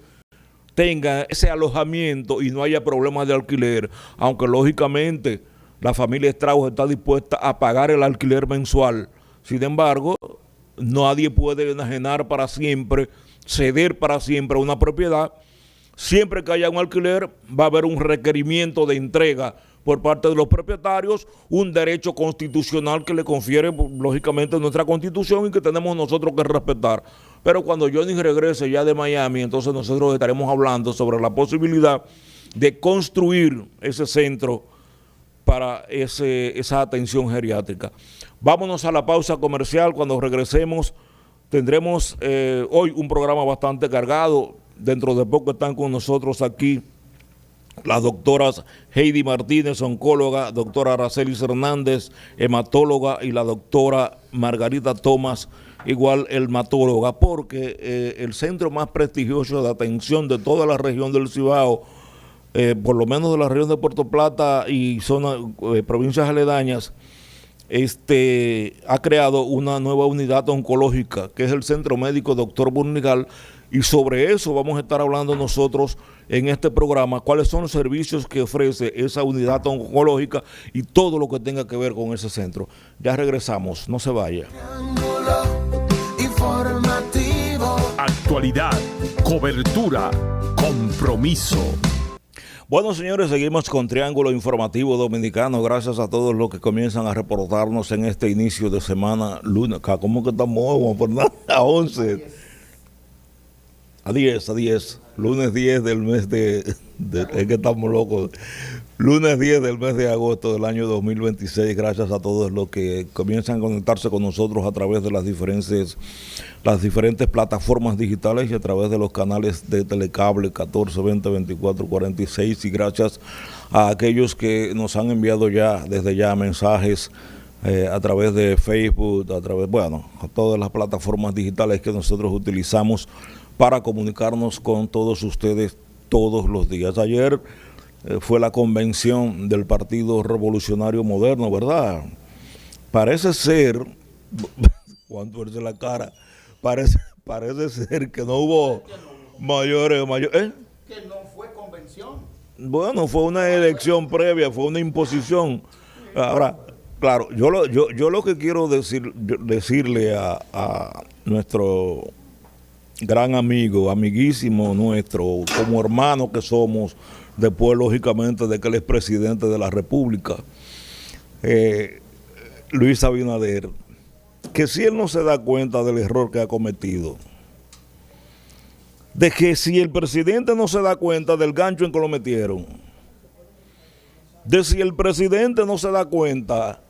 tenga ese alojamiento y no haya problemas de alquiler, aunque lógicamente la familia Strauss está dispuesta a pagar el alquiler mensual. Sin embargo, nadie puede enajenar para siempre, ceder para siempre una propiedad. Siempre que haya un alquiler va a haber un requerimiento de entrega por parte de los propietarios, un derecho constitucional que le confiere lógicamente nuestra Constitución y que tenemos nosotros que respetar. Pero cuando Johnny regrese ya de Miami, entonces nosotros estaremos hablando sobre la posibilidad de construir ese centro para esa atención geriátrica. Vámonos a la pausa comercial. Cuando regresemos tendremos hoy un programa bastante cargado. Dentro de poco están con nosotros aquí las doctoras Heidi Martínez, oncóloga, doctora Aracelis Hernández, hematóloga, y la doctora Margarita Tomás, igual hematóloga, porque el centro más prestigioso de atención de toda la región del Cibao, por lo menos de la región de Puerto Plata y provincias aledañas, ha creado una nueva unidad oncológica, que es el Centro Médico Dr. Burnigal, y sobre eso vamos a estar hablando nosotros en este programa, cuáles son los servicios que ofrece esa unidad oncológica y todo lo que tenga que ver con ese centro. Ya regresamos, no se vaya. Actualidad, cobertura, compromiso. Bueno, señores, seguimos con Triángulo Informativo Dominicano. Gracias a todos los que comienzan a reportarnos en este inicio de semana lunes. ¿Cómo que estamos, Fernando? A 11. A 10. Lunes 10 del mes es que estamos locos. Lunes 10 del mes de agosto del año 2026. Gracias a todos los que comienzan a conectarse con nosotros a través de las diferentes plataformas digitales y a través de los canales de Telecable 14, 20, 24, 46. Y gracias a aquellos que nos han enviado desde ya mensajes a través de Facebook, a todas las plataformas digitales que nosotros utilizamos para comunicarnos con todos ustedes todos los días. Ayer fue la convención del Partido Revolucionario Moderno, ¿verdad? Parece ser, Juan tuerce la cara, parece ser que no hubo mayores. Que no fue convención. Bueno, fue una elección previa, fue una imposición. Ahora, claro, yo lo que quiero decirle a nuestro gran amigo, amiguísimo nuestro, como hermano que somos, después lógicamente de que él es presidente de la República, Luis Abinader, que si él no se da cuenta del error que ha cometido, de que si el presidente no se da cuenta del gancho en que lo metieron, de si el presidente no se da cuenta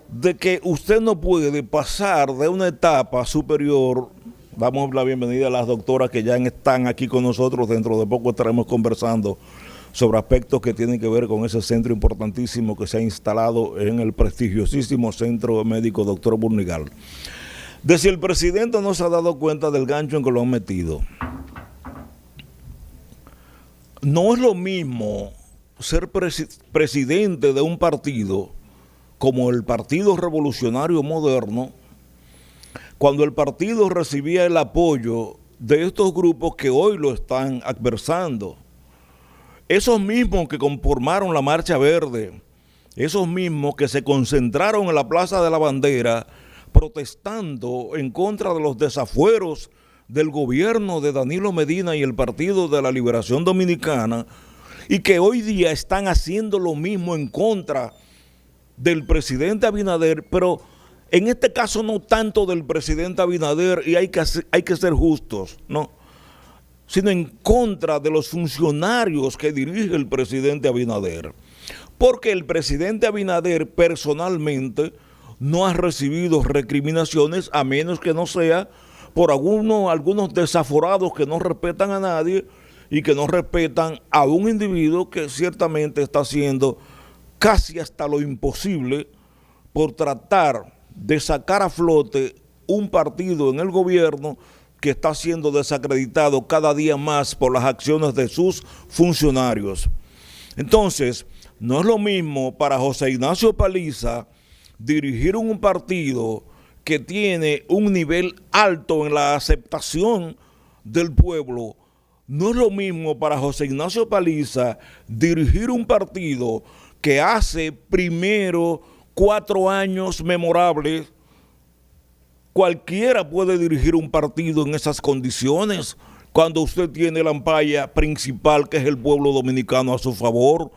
de que usted no puede pasar de una etapa superior. Damos la bienvenida a las doctoras que ya están aquí con nosotros. Dentro de poco estaremos conversando sobre aspectos que tienen que ver con ese centro importantísimo que se ha instalado en el prestigiosísimo Centro Médico Dr. Burnigal. De si el presidente no se ha dado cuenta del gancho en que lo han metido. No es lo mismo ser presidente de un partido como el Partido Revolucionario Moderno, cuando el partido recibía el apoyo de estos grupos que hoy lo están adversando. Esos mismos que conformaron la Marcha Verde, esos mismos que se concentraron en la Plaza de la Bandera protestando en contra de los desafueros del gobierno de Danilo Medina y el Partido de la Liberación Dominicana, y que hoy día están haciendo lo mismo en contra del presidente Abinader, pero en este caso no tanto del presidente Abinader, y hay que ser justos, ¿no?, sino en contra de los funcionarios que dirige el presidente Abinader. Porque el presidente Abinader personalmente no ha recibido recriminaciones, a menos que no sea por algunos desaforados que no respetan a nadie y que no respetan a un individuo que ciertamente está haciendo casi hasta lo imposible por tratar de sacar a flote un partido en el gobierno que está siendo desacreditado cada día más por las acciones de sus funcionarios. Entonces, no es lo mismo para José Ignacio Paliza dirigir un partido que tiene un nivel alto en la aceptación del pueblo. No es lo mismo para José Ignacio Paliza dirigir un partido que hace primero 4 años memorables. Cualquiera puede dirigir un partido en esas condiciones cuando usted tiene la ampalla principal, que es el pueblo dominicano, a su favor,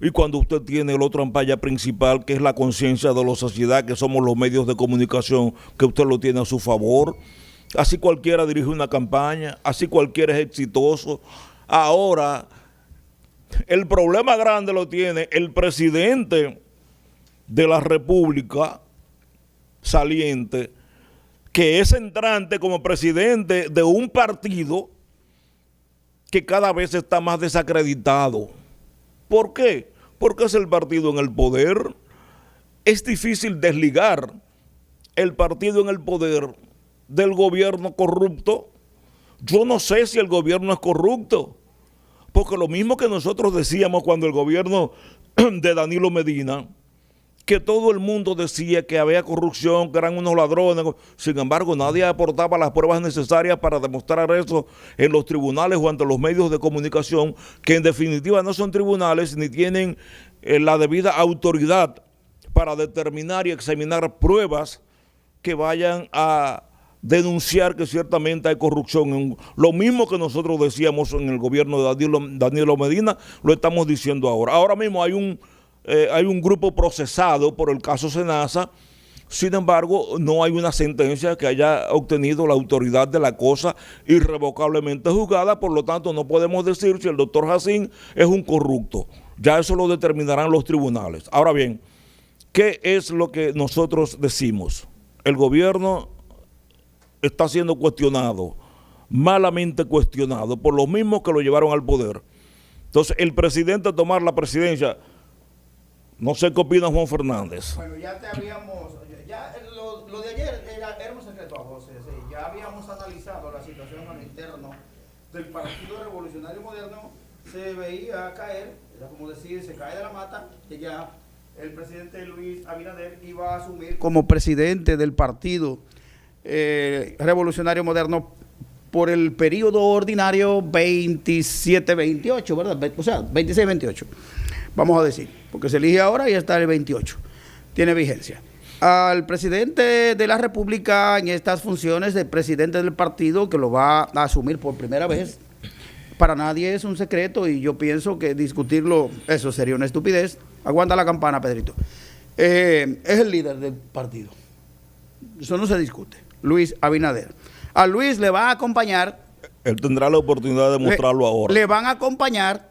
y cuando usted tiene el otro ampalla principal, que es la conciencia de la sociedad, que somos los medios de comunicación, que usted lo tiene a su favor. Así cualquiera dirige una campaña, así cualquiera es exitoso. Ahora, el problema grande lo tiene el presidente de la República saliente, que es entrante como presidente de un partido que cada vez está más desacreditado. ¿Por qué? Porque es el partido en el poder. Es difícil desligar el partido en el poder del gobierno corrupto. Yo no sé si el gobierno es corrupto, porque lo mismo que nosotros decíamos cuando el gobierno de Danilo Medina, que todo el mundo decía que había corrupción, que eran unos ladrones. Sin embargo, nadie aportaba las pruebas necesarias para demostrar eso en los tribunales o ante los medios de comunicación, que en definitiva no son tribunales ni tienen la debida autoridad para determinar y examinar pruebas que vayan a denunciar que ciertamente hay corrupción. Lo mismo que nosotros decíamos en el gobierno de Danilo Medina, lo estamos diciendo ahora. Ahora mismo hay un grupo procesado por el caso Senasa. Sin embargo, no hay una sentencia que haya obtenido la autoridad de la cosa irrevocablemente juzgada. Por lo tanto, no podemos decir si el doctor Jacín es un corrupto. Ya eso lo determinarán los tribunales. Ahora bien, ¿qué es lo que nosotros decimos? El gobierno está siendo cuestionado, malamente cuestionado, por los mismos que lo llevaron al poder. Entonces, el presidente tomar la presidencia, no sé qué opina Juan Fernández. Bueno, ya lo de ayer era un secreto a José, sí. Ya habíamos analizado la situación al interno del Partido Revolucionario Moderno. Se veía caer, era como decir, se cae de la mata, que ya el presidente Luis Abinader iba a asumir como presidente del Partido Revolucionario Moderno por el periodo ordinario 27-28, ¿verdad? O sea, 26-28, vamos a decir, porque se elige ahora y está el 28, tiene vigencia. Al presidente de la República en estas funciones de presidente del partido, que lo va a asumir por primera vez, para nadie es un secreto, y yo pienso que discutirlo, eso sería una estupidez. Aguanta la campana, Pedrito. Es el líder del partido. Eso no se discute. Luis Abinader. A Luis le va a acompañar. Él tendrá la oportunidad de mostrarlo ahora. Le van a acompañar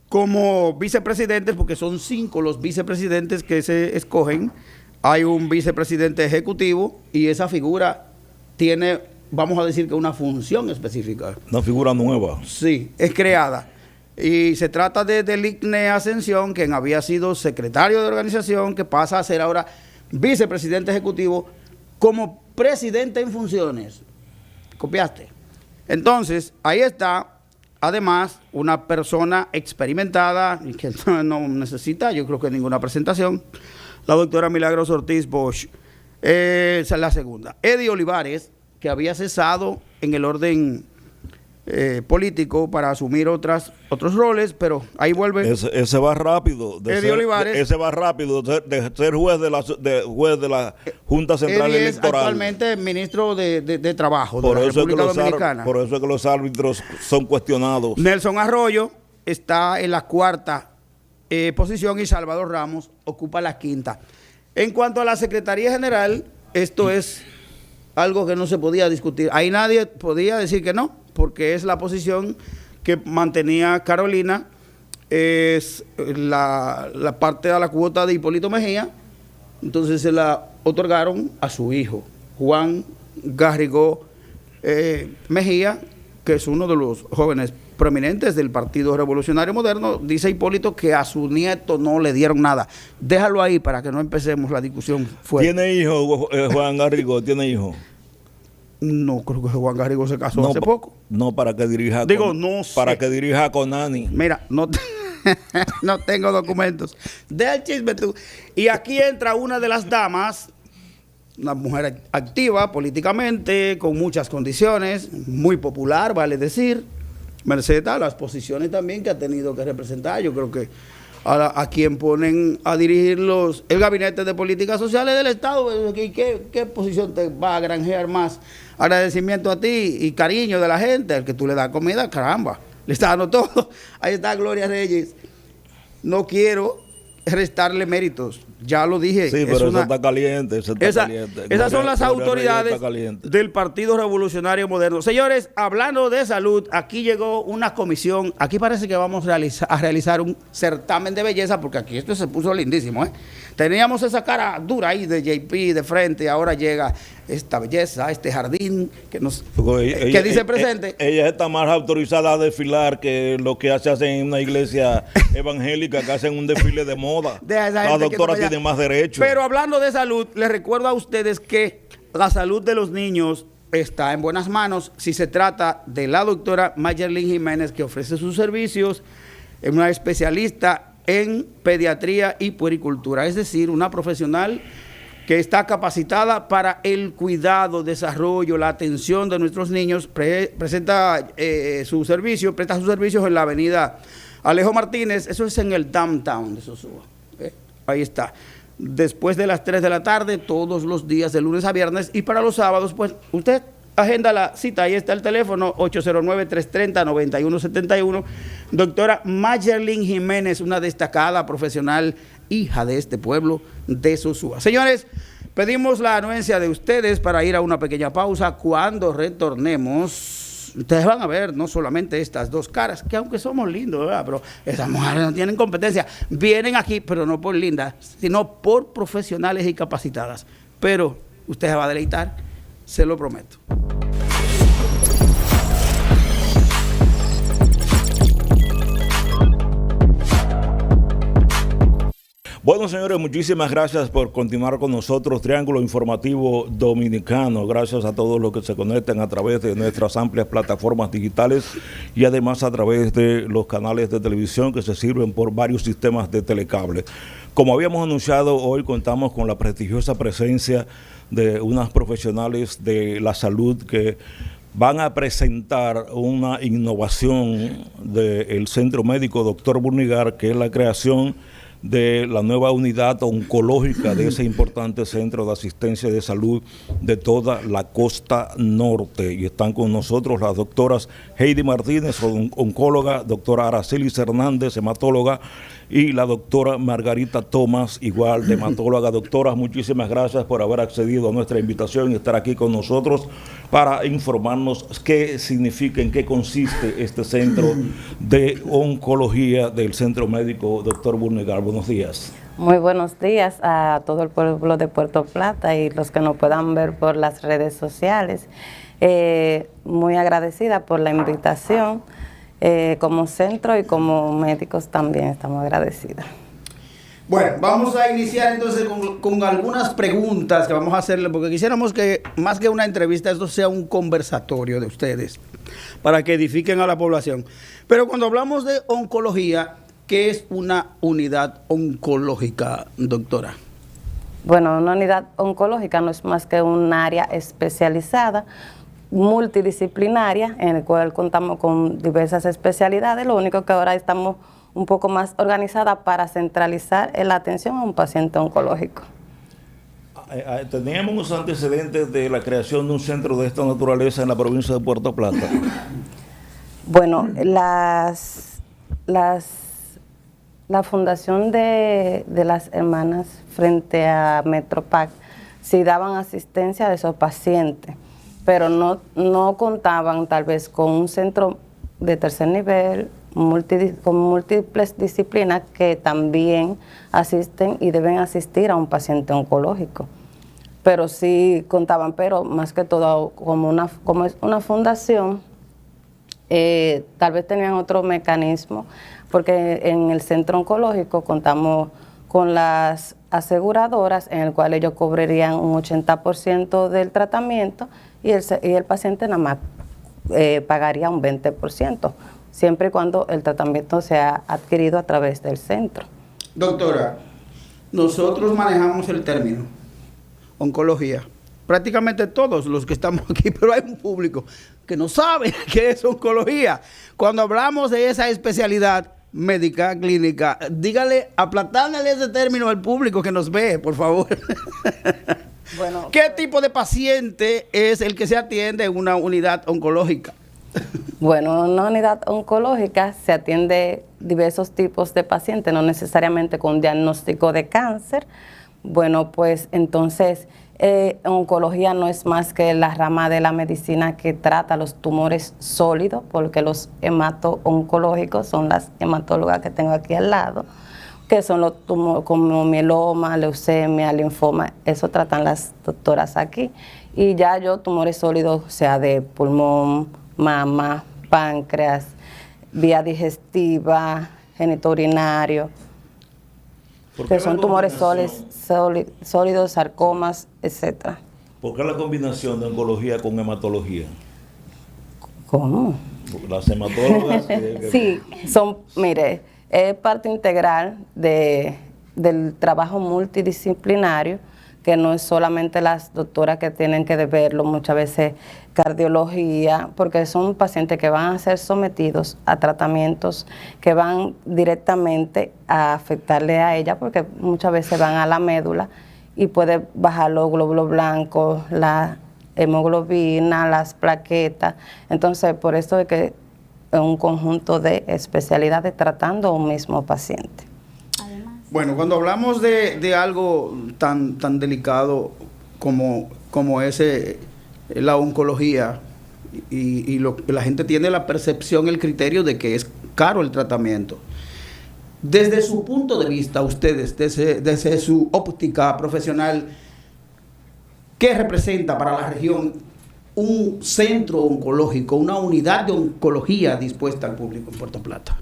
como vicepresidentes, porque son 5 los vicepresidentes que se escogen. Hay un vicepresidente ejecutivo y esa figura tiene, vamos a decir que una función específica. Una figura nueva. Sí, es creada. Y se trata de Deligne Ascensión, quien había sido secretario de organización, que pasa a ser ahora vicepresidente ejecutivo como presidente en funciones. ¿Copiaste? Entonces, ahí está, además, una persona experimentada y que no necesita, yo creo que ninguna presentación, la doctora Milagros Ortiz Bosch. Esa es la segunda. Eddie Olivares, que había cesado en el orden político para asumir otros roles, pero ahí vuelve. Ese va rápido. Eddie Olivares. Ese va rápido de ser juez de la Junta Central Eddie es Electoral. actualmente ministro de Trabajo Por de la eso República Dominicana. Por eso es que los árbitros son cuestionados. Nelson Arroyo está en la cuarta posición y Salvador Ramos ocupa la quinta. En cuanto a la Secretaría General, esto es algo que no se podía discutir. Ahí nadie podía decir que no, porque es la posición que mantenía Carolina, es la parte de la cuota de Hipólito Mejía, entonces se la otorgaron a su hijo, Juan Garrigó Mejía, que es uno de los jóvenes prominentes del Partido Revolucionario Moderno. Dice Hipólito que a su nieto no le dieron nada. Déjalo ahí para que no empecemos la discusión fuerte. ¿Tiene hijo Juan Garrigó? ¿Tiene hijo? No, creo que Juan Garrigó se casó hace poco. No, para que dirija no sé. Para que dirija a Conani. Mira, no tengo documentos. Deja el chisme tú. Y aquí entra una de las damas, una mujer activa políticamente, con muchas condiciones, muy popular, vale decir, merced a las posiciones también que ha tenido que representar. Yo creo que a quien ponen a dirigir el Gabinete de Políticas Sociales del Estado, ¿qué posición te va a granjear más agradecimiento a ti y cariño de la gente? El que tú le das comida, caramba, le está dando todo. Ahí está Gloria Reyes. No quiero restarle méritos, ya lo dije. Sí, pero eso está caliente, Esas son las autoridades del Partido Revolucionario Moderno. Señores, hablando de salud, aquí llegó una comisión. Aquí parece que vamos a realizar un certamen de belleza, porque aquí esto se puso lindísimo, ¿eh? Teníamos esa cara dura ahí de JP de frente, ahora llega esta belleza, este jardín que dice presente. Ella está más autorizada a desfilar que lo que hacen en una iglesia evangélica, que hacen un desfile de moda. La doctora tiene más derecho. Pero hablando de salud, les recuerdo a ustedes que la salud de los niños está en buenas manos si se trata de la doctora Mayerlin Jiménez, que ofrece sus servicios, es una especialista en pediatría y puericultura, es decir, una profesional que está capacitada para el cuidado, desarrollo, la atención de nuestros niños. Presta sus servicios en la avenida Alejo Martínez, eso es en el downtown de Sosúa. Ahí está. Después de las 3 de la tarde, todos los días, de lunes a viernes, y para los sábados, pues usted agenda la cita, ahí está el teléfono, 809-330-9171. Doctora Mayerlin Jiménez, una destacada profesional, hija de este pueblo de Sosúa. Señores, pedimos la anuencia de ustedes para ir a una pequeña pausa. Cuando retornemos, ustedes van a ver no solamente estas dos caras, que aunque somos lindos, ¿verdad? Pero esas mujeres no tienen competencia. Vienen aquí, pero no por lindas, sino por profesionales y capacitadas. Pero usted se va a deleitar, se lo prometo. Bueno, señores, muchísimas gracias por continuar con nosotros, Triángulo Informativo Dominicano. Gracias a todos los que se conectan a través de nuestras amplias plataformas digitales y además a través de los canales de televisión que se sirven por varios sistemas de telecable. Como habíamos anunciado, hoy contamos con la prestigiosa presencia de unas profesionales de la salud que van a presentar una innovación del Centro Médico Dr. Burnigar, que es la creación de la nueva unidad oncológica de ese importante centro de asistencia de salud de toda la costa norte. Y están con nosotros las doctoras Heidi Martínez, oncóloga, doctora Aracelis Hernández, hematóloga, y la doctora Margarita Tomás, igual de hematóloga. Doctoras, muchísimas gracias por haber accedido a nuestra invitación y estar aquí con nosotros para informarnos qué significa, en qué consiste este centro de oncología del Centro Médico Dr. Burnigar. Buenos días. Muy buenos días a todo el pueblo de Puerto Plata y los que nos puedan ver por las redes sociales. Muy agradecida por la invitación Como centro y como médicos también estamos agradecidos. Bueno, vamos a iniciar entonces con algunas preguntas que vamos a hacerle, porque quisiéramos que más que una entrevista, esto sea un conversatorio de ustedes, para que edifiquen a la población. Pero cuando hablamos de oncología, ¿qué es una unidad oncológica, doctora? Bueno, una unidad oncológica no es más que un área especializada, multidisciplinaria, en el cual contamos con diversas especialidades. Lo único que ahora estamos un poco más organizada para centralizar la atención a un paciente oncológico. Teníamos unos antecedentes de la creación de un centro de esta naturaleza en la provincia de Puerto Plata. Bueno, la fundación de las hermanas frente a Metropac sí daban asistencia a esos pacientes, pero no contaban tal vez con un centro de tercer nivel, con múltiples disciplinas que también asisten y deben asistir a un paciente oncológico. Pero sí contaban, pero más que todo como es una fundación, tal vez tenían otro mecanismo, porque en el centro oncológico contamos con las aseguradoras en el cual ellos cobrarían un 80% del tratamiento y el paciente nada más pagaría un 20%. Siempre y cuando el tratamiento sea adquirido a través del centro. Doctora, nosotros manejamos el término oncología. Prácticamente todos los que estamos aquí, pero hay un público que no sabe qué es oncología. Cuando hablamos de esa especialidad médica, clínica, dígale, aplatándole ese término al público que nos ve, por favor. Bueno, ¿qué tipo de paciente es el que se atiende en una unidad oncológica? Bueno, en una unidad oncológica se atiende diversos tipos de pacientes, no necesariamente con diagnóstico de cáncer. Bueno, pues entonces oncología no es más que la rama de la medicina que trata los tumores sólidos, porque los hemato-oncológicos son las hematólogas que tengo aquí al lado, que son los tumores como mieloma, leucemia, linfoma, eso tratan las doctoras aquí. Y ya yo tumores sólidos, o sea, de pulmón, mama, páncreas, vía digestiva, genitourinario, que son tumores sólidos, sarcomas, etcétera. ¿Por qué la combinación de oncología con hematología? ¿Cómo? Las hematólogas... Sí, mire, es parte integral del trabajo multidisciplinario, que no es solamente las doctoras que tienen que verlo, muchas veces cardiología, porque son pacientes que van a ser sometidos a tratamientos que van directamente a afectarle a ella, porque muchas veces van a la médula y puede bajar los glóbulos blancos, la hemoglobina, las plaquetas. Entonces, por eso es que es un conjunto de especialidades tratando a un mismo paciente. Bueno, cuando hablamos de algo tan delicado como ese, la oncología, y la gente tiene la percepción, el criterio de que es caro el tratamiento. Desde su punto de vista, ustedes, desde su óptica profesional, ¿qué representa para la región un centro oncológico, una unidad de oncología dispuesta al público en Puerto Plata?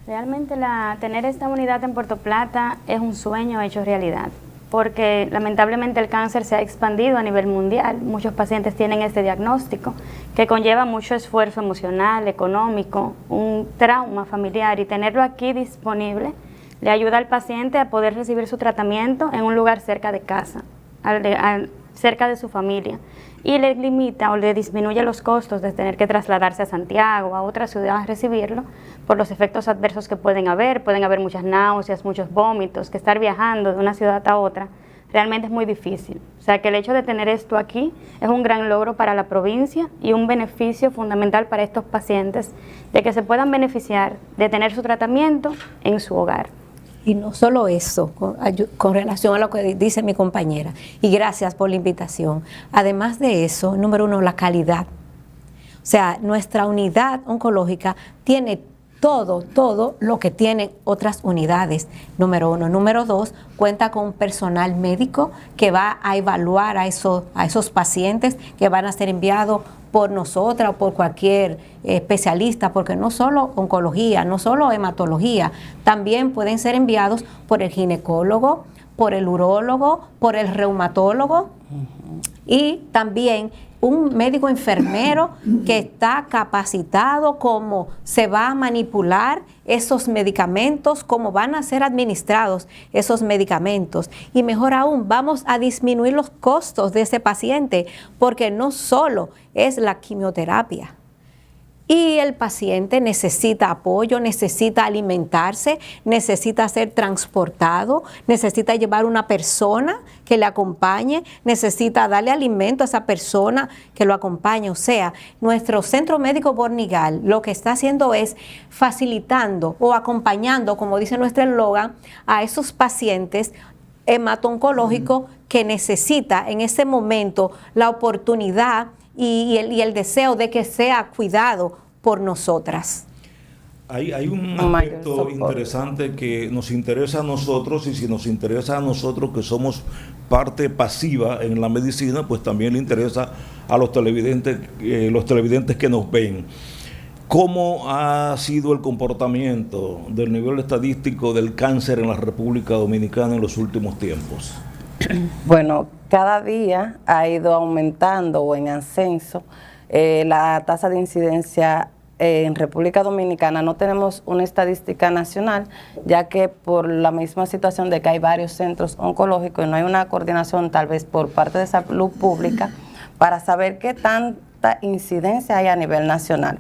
Realmente tener esta unidad en Puerto Plata es un sueño hecho realidad, porque lamentablemente el cáncer se ha expandido a nivel mundial. Muchos pacientes tienen este diagnóstico que conlleva mucho esfuerzo emocional, económico, un trauma familiar, y tenerlo aquí disponible le ayuda al paciente a poder recibir su tratamiento en un lugar cerca de casa, cerca de su familia, y le limita o le disminuye los costos de tener que trasladarse a Santiago o a otra ciudad a recibirlo por los efectos adversos que pueden haber muchas náuseas, muchos vómitos, que estar viajando de una ciudad a otra realmente es muy difícil. O sea que el hecho de tener esto aquí es un gran logro para la provincia y un beneficio fundamental para estos pacientes de que se puedan beneficiar de tener su tratamiento en su hogar. Y no solo eso, con relación a lo que dice mi compañera, y gracias por la invitación. Además de eso, número uno, la calidad. O sea, nuestra unidad oncológica tiene todo lo que tienen otras unidades, número 1. Número 2, cuenta con un personal médico que va a evaluar a esos pacientes que van a ser enviados por nosotras o por cualquier especialista, porque no solo oncología, no solo hematología, también pueden ser enviados por el ginecólogo, por el urólogo, por el reumatólogo y también un médico enfermero que está capacitado cómo se va a manipular esos medicamentos, cómo van a ser administrados esos medicamentos. Y mejor aún, vamos a disminuir los costos de ese paciente, porque no solo es la quimioterapia. Y el paciente necesita apoyo, necesita alimentarse, necesita ser transportado, necesita llevar una persona que le acompañe, necesita darle alimento a esa persona que lo acompañe. O sea, nuestro Centro Médico Bornigal lo que está haciendo es facilitando o acompañando, como dice nuestro eslogan, a esos pacientes hemato-oncológicos que necesita en ese momento la oportunidad y el deseo de que sea cuidado por nosotras. Hay un aspecto interesante que nos interesa a nosotros, y si nos interesa a nosotros que somos parte pasiva en la medicina, pues también le interesa a los televidentes que nos ven. ¿Cómo ha sido el comportamiento del nivel estadístico del cáncer en la República Dominicana en los últimos tiempos? Bueno, cada día ha ido aumentando o en ascenso la tasa de incidencia en República Dominicana. No tenemos una estadística nacional, ya que por la misma situación de que hay varios centros oncológicos y no hay una coordinación tal vez por parte de salud pública para saber qué tanta incidencia hay a nivel nacional.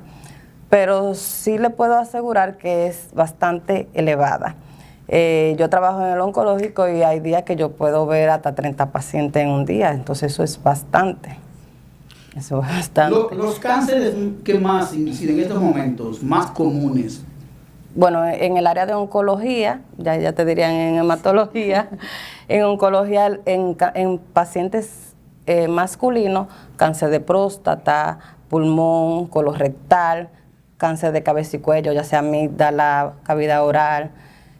Pero sí le puedo asegurar que es bastante elevada. Yo trabajo en el oncológico y hay días que yo puedo ver hasta 30 pacientes en un día, entonces eso es bastante. Eso es bastante. Los cánceres que más inciden en estos momentos, más comunes. Bueno, en el área de oncología, ya te dirían en hematología, en oncología, en pacientes masculinos, cáncer de próstata, pulmón, colorectal, cáncer de cabeza y cuello, ya sea amígdala, cavidad oral.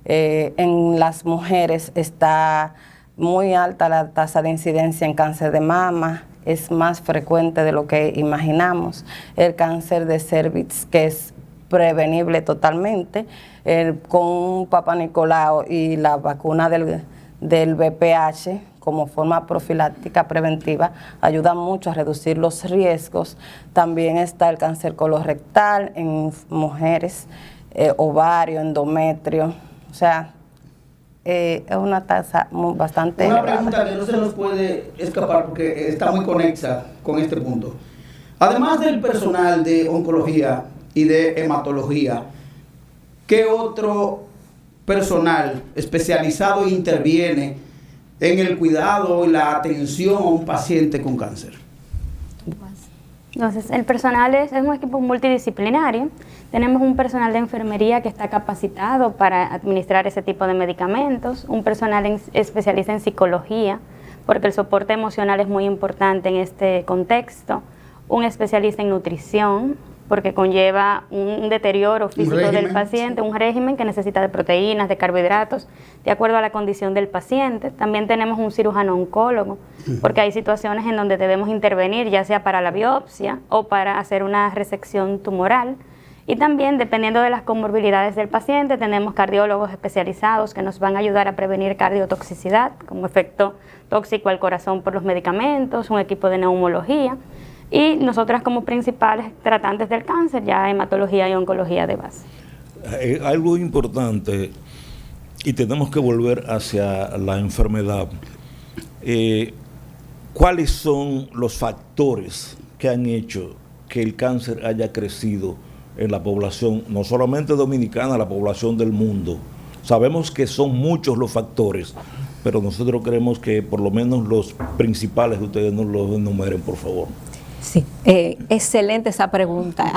En las mujeres está muy alta la tasa de incidencia en cáncer de mama, es más frecuente de lo que imaginamos. El cáncer de cervix, que es prevenible totalmente, con un Papa Nicolau y la vacuna del VPH como forma profiláctica preventiva, ayuda mucho a reducir los riesgos. También está el cáncer colorectal en mujeres, ovario, endometrio. O sea, es una tasa bastante Una elevada. pregunta que no se nos puede escapar porque está muy conexa con este punto. Además del personal de oncología y de hematología, ¿qué otro personal especializado interviene en el cuidado y la atención a un paciente con cáncer? Entonces, el personal es un equipo multidisciplinario. Tenemos un personal de enfermería que está capacitado para administrar ese tipo de medicamentos, un personal especialista en psicología, porque el soporte emocional es muy importante en este contexto, un especialista en nutrición, porque conlleva un deterioro físico del paciente, un régimen que necesita de proteínas, de carbohidratos, de acuerdo a la condición del paciente. También tenemos un cirujano oncólogo, porque hay situaciones en donde debemos intervenir, ya sea para la biopsia o para hacer una resección tumoral. Y también, dependiendo de las comorbilidades del paciente, tenemos cardiólogos especializados que nos van a ayudar a prevenir cardiotoxicidad, como efecto tóxico al corazón por los medicamentos, un equipo de neumología. Y nosotras como principales tratantes del cáncer, ya hematología y oncología de base. Algo importante, y tenemos que volver hacia la enfermedad. ¿Cuáles son los factores que han hecho que el cáncer haya crecido en la población, no solamente dominicana, la población del mundo? Sabemos que son muchos los factores, pero nosotros queremos que por lo menos los principales ustedes nos los enumeren, por favor. Sí, excelente esa pregunta.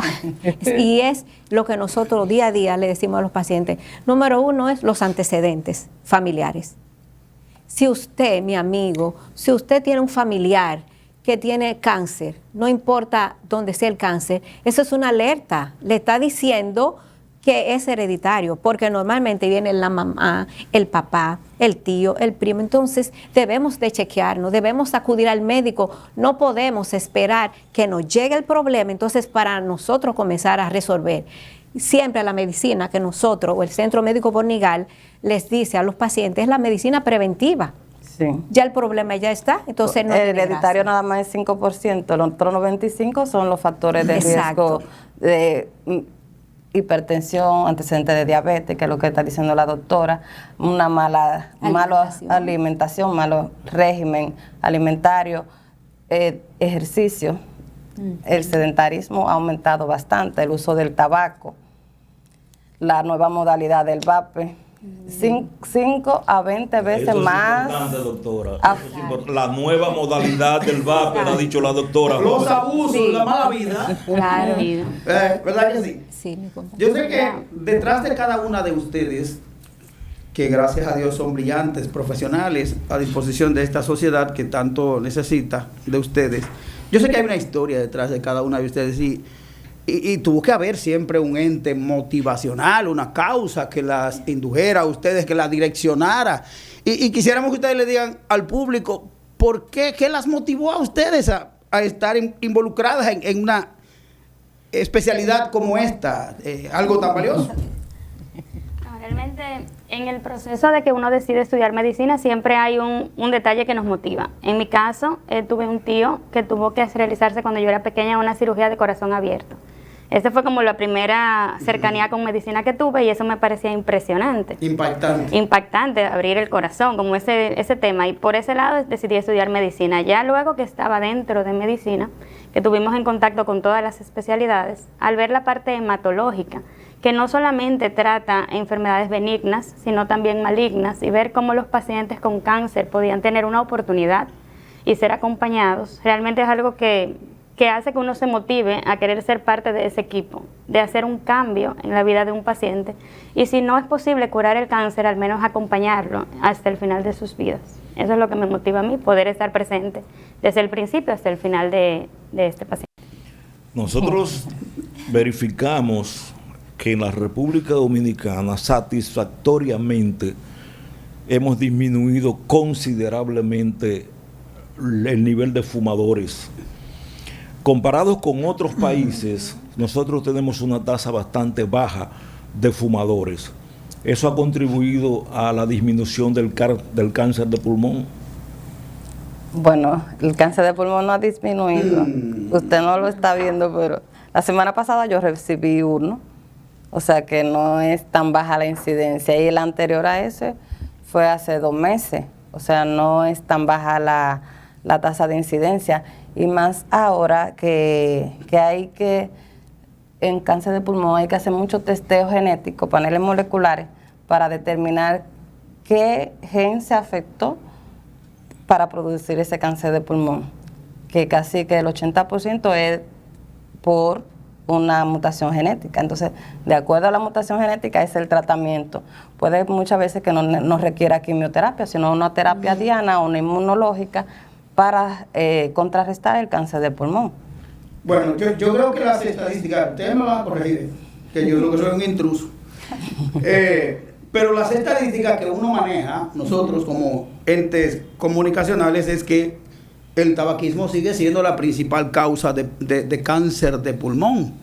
Y es lo que nosotros día a día le decimos a los pacientes. Número uno es los antecedentes familiares. Si usted, mi amigo, si usted tiene un familiar que tiene cáncer, no importa dónde sea el cáncer, eso es una alerta. Le está diciendo que es hereditario, porque normalmente viene la mamá, el papá, el tío, el primo. Entonces debemos de chequearnos, debemos acudir al médico, no podemos esperar que nos llegue el problema, entonces para nosotros comenzar a resolver. Siempre la medicina que nosotros o el Centro Médico Bornigal les dice a los pacientes es la medicina preventiva. Sí. Ya el problema ya está, entonces no el tiene hereditario gracia. nada más es 5%, los otros 95% son los factores de Exacto. riesgo de hipertensión, antecedentes de diabetes, que es lo que está diciendo la doctora, una mala alimentación, malo régimen alimentario, ejercicio, el sedentarismo ha aumentado bastante, el uso del tabaco, la nueva modalidad del vape, 5 a 20 veces Eso es más. importante, doctora. La nueva modalidad del vape, la ha dicho la doctora. Los abusos, Sí. la mala vida. Claro. ¿Verdad que sí? Sí, mi compañero. Yo sé que detrás de cada una de ustedes, que gracias a Dios son brillantes, profesionales, a disposición de esta sociedad que tanto necesita de ustedes, yo sé que hay una historia detrás de cada una de ustedes y tuvo que haber siempre un ente motivacional, una causa que las indujera a ustedes, que las direccionara. Y quisiéramos que ustedes le digan al público por qué las motivó a ustedes a estar involucradas en una especialidad como esta, algo tan valioso. No, realmente en el proceso de que uno decide estudiar medicina siempre hay un detalle que nos motiva. En mi caso, tuve un tío que tuvo que realizarse cuando yo era pequeña una cirugía de corazón abierto. Esa fue como la primera cercanía con medicina que tuve y eso me parecía impresionante. Impactante. Impactante, abrir el corazón, como ese tema. Y por ese lado decidí estudiar medicina. Ya luego que estaba dentro de medicina, que tuvimos en contacto con todas las especialidades, al ver la parte hematológica, que no solamente trata enfermedades benignas, sino también malignas, y ver cómo los pacientes con cáncer podían tener una oportunidad y ser acompañados, realmente es algo que hace que uno se motive a querer ser parte de ese equipo, de hacer un cambio en la vida de un paciente. Y si no es posible curar el cáncer, al menos acompañarlo hasta el final de sus vidas. Eso es lo que me motiva a mí, poder estar presente desde el principio hasta el final de este paciente. Nosotros verificamos que en la República Dominicana satisfactoriamente hemos disminuido considerablemente el nivel de fumadores. Comparados con otros países, nosotros tenemos una tasa bastante baja de fumadores. ¿Eso ha contribuido a la disminución del cáncer de pulmón? Bueno, el cáncer de pulmón no ha disminuido. Usted no lo está viendo, pero la semana pasada yo recibí uno. O sea que no es tan baja la incidencia. Y el anterior a ese fue hace 2 meses. O sea, no es tan baja la tasa de incidencia. Y más ahora que en cáncer de pulmón hay que hacer mucho testeo genético, paneles moleculares, para determinar qué gen se afectó para producir ese cáncer de pulmón. Que casi que el 80% es por una mutación genética. Entonces, de acuerdo a la mutación genética, es el tratamiento. Puede muchas veces que no requiera quimioterapia, sino una terapia diana o una inmunológica para contrarrestar el cáncer de pulmón. Bueno, yo creo que las estadísticas, ustedes me van a corregir, que yo creo que soy un intruso. Pero las estadísticas que uno maneja, nosotros como entes comunicacionales, es que el tabaquismo sigue siendo la principal causa de cáncer de pulmón.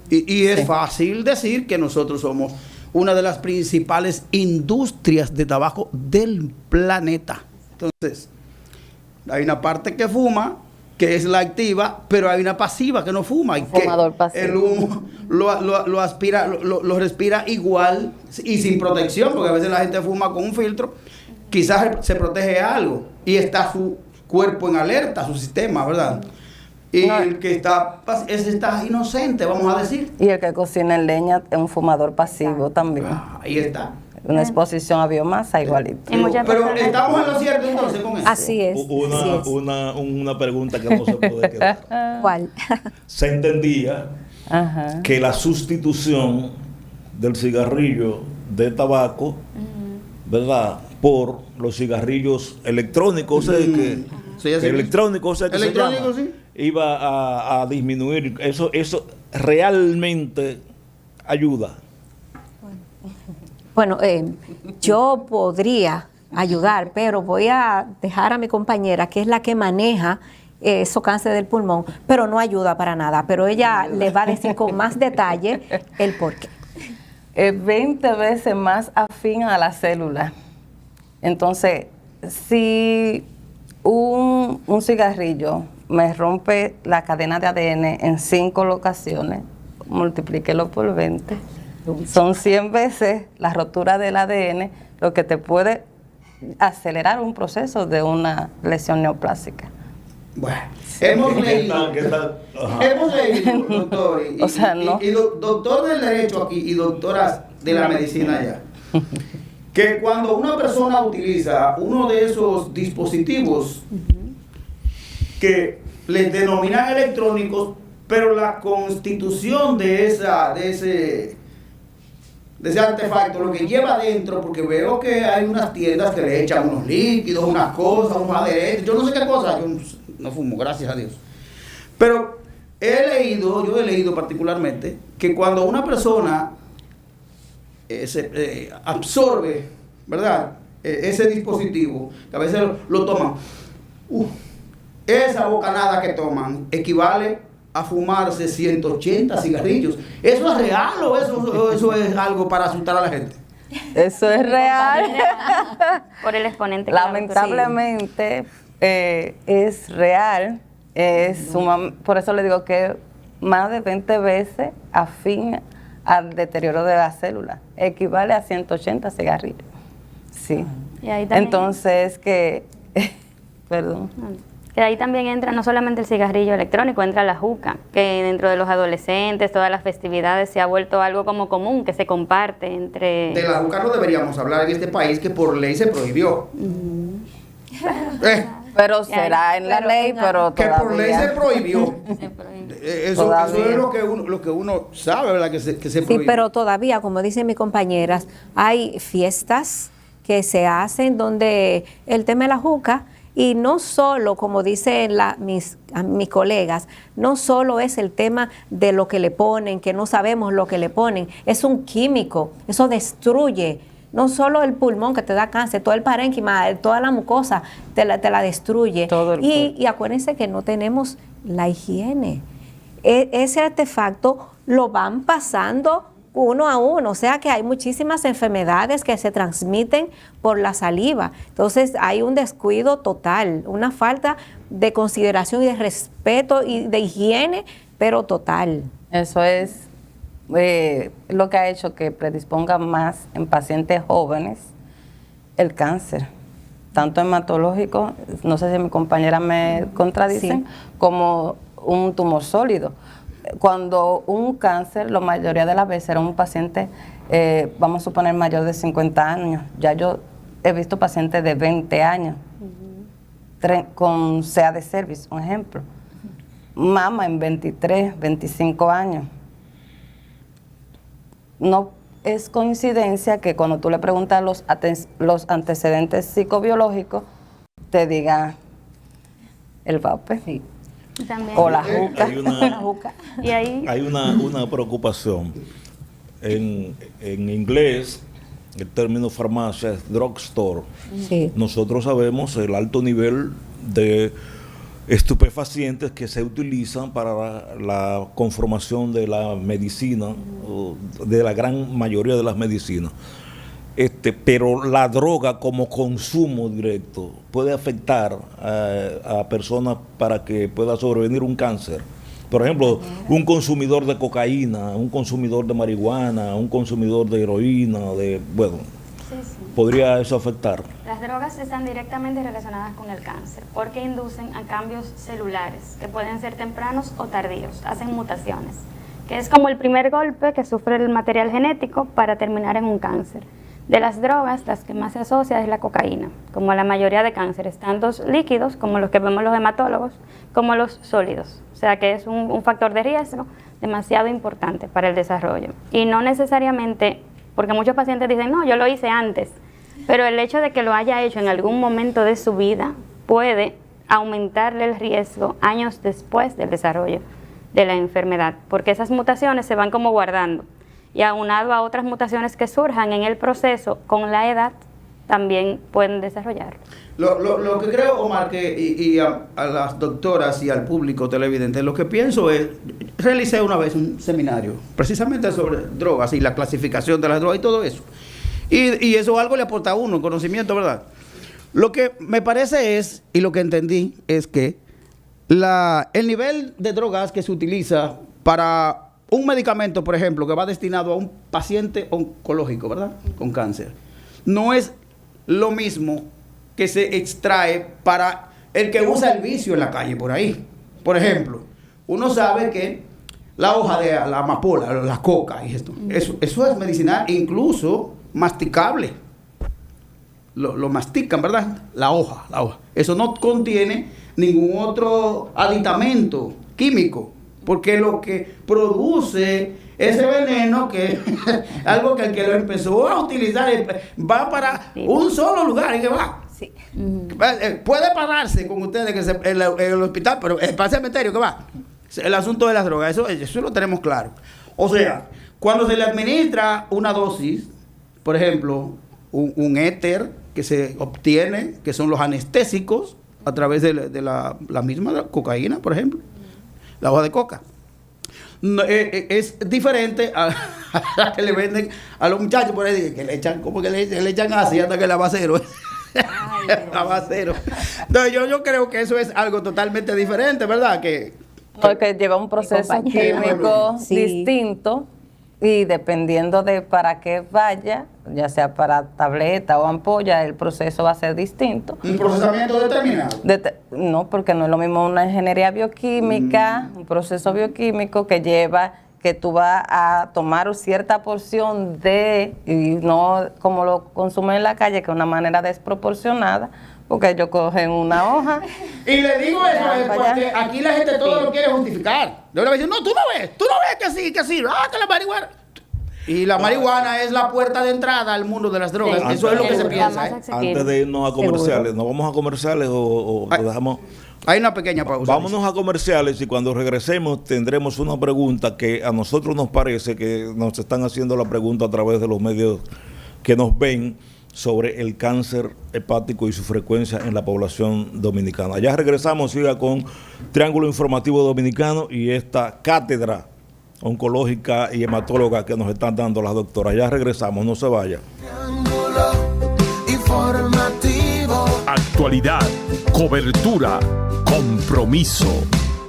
Y es fácil decir que nosotros somos una de las principales industrias de tabaco del planeta. Entonces, hay una parte que fuma, que es la activa, pero hay una pasiva que no fuma. Y Fumador que pasivo. el humo lo aspira, lo respira igual y sin protección, porque a veces la gente fuma con un filtro, quizás se protege algo y está su cuerpo en alerta, su sistema, ¿verdad? Y No. el que está inocente, vamos a decir. Y el que cocina en leña es un fumador pasivo también. Ahí está. Una exposición a biomasa igualito. Y muchas Pero personas- estamos en lo cierto entonces con eso. Así es. así es. Una pregunta que no se puede quedar. ¿Cuál? Se entendía Ajá. que la sustitución del cigarrillo de tabaco, ¿verdad?, por los cigarrillos electrónicos, Sí, así es. electrónicos, que Electrónicos, se llama, sí. iba a disminuir. Eso realmente ayuda. Bueno, yo podría ayudar, pero voy a dejar a mi compañera, que es la que maneja esos cáncer del pulmón, pero no ayuda para nada. Pero ella le va a decir con más detalle el por qué. Es 20 veces más afín a la célula. Entonces, si un cigarrillo me rompe la cadena de ADN en 5 locaciones, multiplíquelo por 20. Son 100 veces la rotura del ADN lo que te puede acelerar un proceso de una lesión neoplásica. Bueno, hemos leído, doctor, O sea, no. doctor del derecho aquí y doctoras de la medicina allá, que cuando una persona utiliza uno de esos dispositivos que les denominan electrónicos, pero la constitución de ese artefacto, lo que lleva adentro, porque veo que hay unas tiendas que le echan unos líquidos, unas cosas, unos aderezos, yo no sé qué cosa, yo no fumo, gracias a Dios. Pero yo he leído particularmente, que cuando una persona absorbe, ¿verdad?, ese dispositivo, que a veces lo toman, esa bocanada que toman equivale a fumarse 180 cigarrillos. ¿Eso es real o eso es algo para asustar a la gente? Eso es real. Por el exponente. Lamentablemente es real. Por eso le digo que más de 20 veces afín al deterioro de la célula. Equivale a 180 cigarrillos. Sí. Y ahí también, entonces perdón. Que ahí también entra no solamente el cigarrillo electrónico, entra la juca, que dentro de los adolescentes, todas las festividades se ha vuelto algo como común, que se comparte entre... De la juca no deberíamos hablar en este país, que por ley se prohibió. Pero será en la ley, pero que todavía... por ley se prohibió. Eso es lo que uno sabe, ¿verdad? Que se prohibió. Sí, pero todavía, como dicen mis compañeras, hay fiestas que se hacen donde el tema de la juca, y no solo, como dicen mis colegas, no solo es el tema de lo que le ponen, que no sabemos lo que le ponen, es un químico, eso destruye. No solo el pulmón que te da cáncer, todo el parénquima, toda la mucosa te la destruye. Y acuérdense que no tenemos la higiene. Ese artefacto lo van pasando uno a uno, o sea que hay muchísimas enfermedades que se transmiten por la saliva. Entonces hay un descuido total, una falta de consideración y de respeto y de higiene, pero total. Eso es lo que ha hecho que predisponga más en pacientes jóvenes el cáncer, tanto hematológico, no sé si mi compañera me contradicen, sí, como un tumor sólido. Cuando un cáncer, la mayoría de las veces era un paciente, vamos a suponer mayor de 50 años, ya yo he visto pacientes de 20 años, con CA de cervix, un ejemplo, mama en 23, 25 años. No es coincidencia que cuando tú le preguntas los antecedentes psicobiológicos, te diga el vape. Sí. También. O la juca. Hay una preocupación. En inglés, el término farmacia es drugstore. Sí. Nosotros sabemos el alto nivel de estupefacientes que se utilizan para la conformación de la medicina, de la gran mayoría de las medicinas. Pero la droga como consumo directo puede afectar a personas para que pueda sobrevenir un cáncer. Por ejemplo, un consumidor de cocaína, un consumidor de marihuana, un consumidor de heroína, ¿podría eso afectar? Las drogas están directamente relacionadas con el cáncer porque inducen a cambios celulares que pueden ser tempranos o tardíos, hacen mutaciones, que es como el primer golpe que sufre el material genético para terminar en un cáncer. De las drogas, las que más se asocia es la cocaína, como la mayoría de cánceres, tanto líquidos como los que vemos los hematólogos, como los sólidos. O sea que es un factor de riesgo demasiado importante para el desarrollo. Y no necesariamente, porque muchos pacientes dicen, no, yo lo hice antes, pero el hecho de que lo haya hecho en algún momento de su vida puede aumentarle el riesgo años después del desarrollo de la enfermedad, porque esas mutaciones se van como guardando. y aunado a otras mutaciones que surjan en el proceso con la edad, también pueden desarrollar. Lo que creo, Omar, y a las doctoras y al público televidente, lo que pienso es, realicé una vez un seminario precisamente sobre drogas y la clasificación de las drogas y todo eso. Y eso algo le aporta a uno, el conocimiento, ¿verdad? Lo que me parece es, y lo que entendí, es que el nivel de drogas que se utiliza para un medicamento, por ejemplo, que va destinado a un paciente oncológico, ¿verdad? Con cáncer, no es lo mismo que se extrae para el que usa el vicio en la calle por ahí. Por ejemplo, uno sabe que la hoja de la amapola, la coca y esto, eso es medicinal, incluso masticable. Lo mastican, ¿verdad? La hoja. Eso no contiene ningún otro aditamento químico, porque lo que produce ese veneno, que algo que el que lo empezó a utilizar va para un solo lugar y que va. Sí. Puede pararse con ustedes que en el hospital, pero para el cementerio que va. El asunto de las drogas, eso lo tenemos claro. O sea, cuando se le administra una dosis, por ejemplo, un éter que se obtiene, que son los anestésicos, a través de la misma cocaína, por ejemplo, la hoja de coca. No, es diferente a que le venden a los muchachos por ahí, que le echan, como que le echan así hasta que el lavacero. Lavacero. No, yo creo que eso es algo totalmente diferente, ¿verdad? Porque lleva un proceso químico distinto y dependiendo de para qué vaya, ya sea para tableta o ampolla, el proceso va a ser distinto. ¿Un procesamiento determinado? No, porque no es lo mismo una ingeniería bioquímica, un proceso bioquímico que lleva que tú vas a tomar cierta porción y no como lo consumen en la calle, que es una manera desproporcionada, porque ellos cogen una hoja. Y le digo eso porque aquí la gente todo lo quiere justificar. De una vez dicen, no, tú no ves que sí, que la marihuana. Y la marihuana es la puerta de entrada al mundo de las drogas. Sí. Eso es lo que se piensa. Antes de irnos a comerciales, ¿nos vamos a comerciales o lo dejamos? Hay una pequeña pausa. Vámonos a comerciales y cuando regresemos tendremos una pregunta que a nosotros nos parece que nos están haciendo la pregunta a través de los medios que nos ven sobre el cáncer hepático y su frecuencia en la población dominicana. Ya regresamos, siga con Triángulo Informativo Dominicano y esta cátedra oncológica y hematóloga que nos están dando las doctoras. Ya regresamos, no se vaya. Triángulo Informativo. Actualidad, cobertura, compromiso.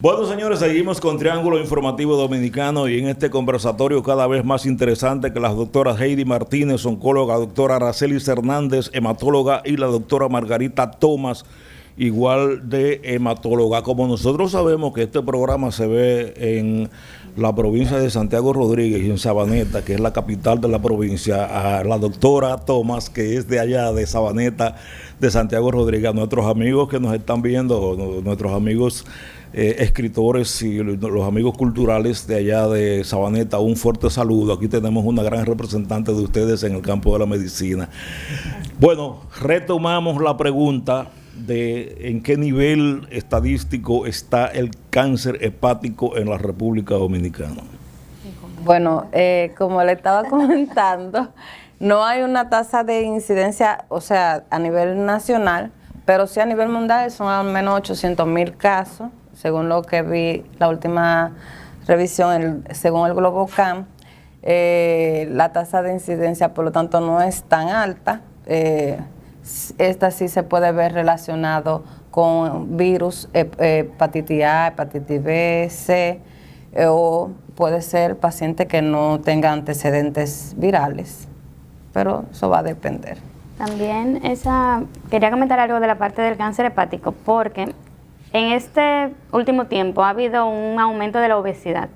Bueno, señores, seguimos con Triángulo Informativo Dominicano y en este conversatorio cada vez más interesante que las doctoras Heidi Martínez, oncóloga, doctora Aracelis Hernández, hematóloga, y la doctora Margarita Thomas, igual de hematóloga. Como nosotros sabemos que este programa se ve en la provincia de Santiago Rodríguez y en Sabaneta, que es la capital de la provincia, a la doctora Thomas, que es de allá, de Sabaneta, de Santiago Rodríguez, a nuestros amigos que nos están viendo, nuestros amigos escritores y los amigos culturales de allá de Sabaneta, un fuerte saludo. Aquí tenemos una gran representante de ustedes en el campo de la medicina. Bueno, retomamos la pregunta de en qué nivel estadístico está el cáncer hepático en la República Dominicana. Bueno, como le estaba comentando, no hay una tasa de incidencia, o sea, a nivel nacional, pero sí a nivel mundial son al menos 800,000 casos, según lo que vi la última revisión, según el GloboCam. La tasa de incidencia, por lo tanto, no es tan alta. Esta sí se puede ver relacionado con virus, hepatitis A, hepatitis B, C, o puede ser paciente que no tenga antecedentes virales, pero eso va a depender. También quería comentar algo de la parte del cáncer hepático, porque en este último tiempo ha habido un aumento de la obesidad.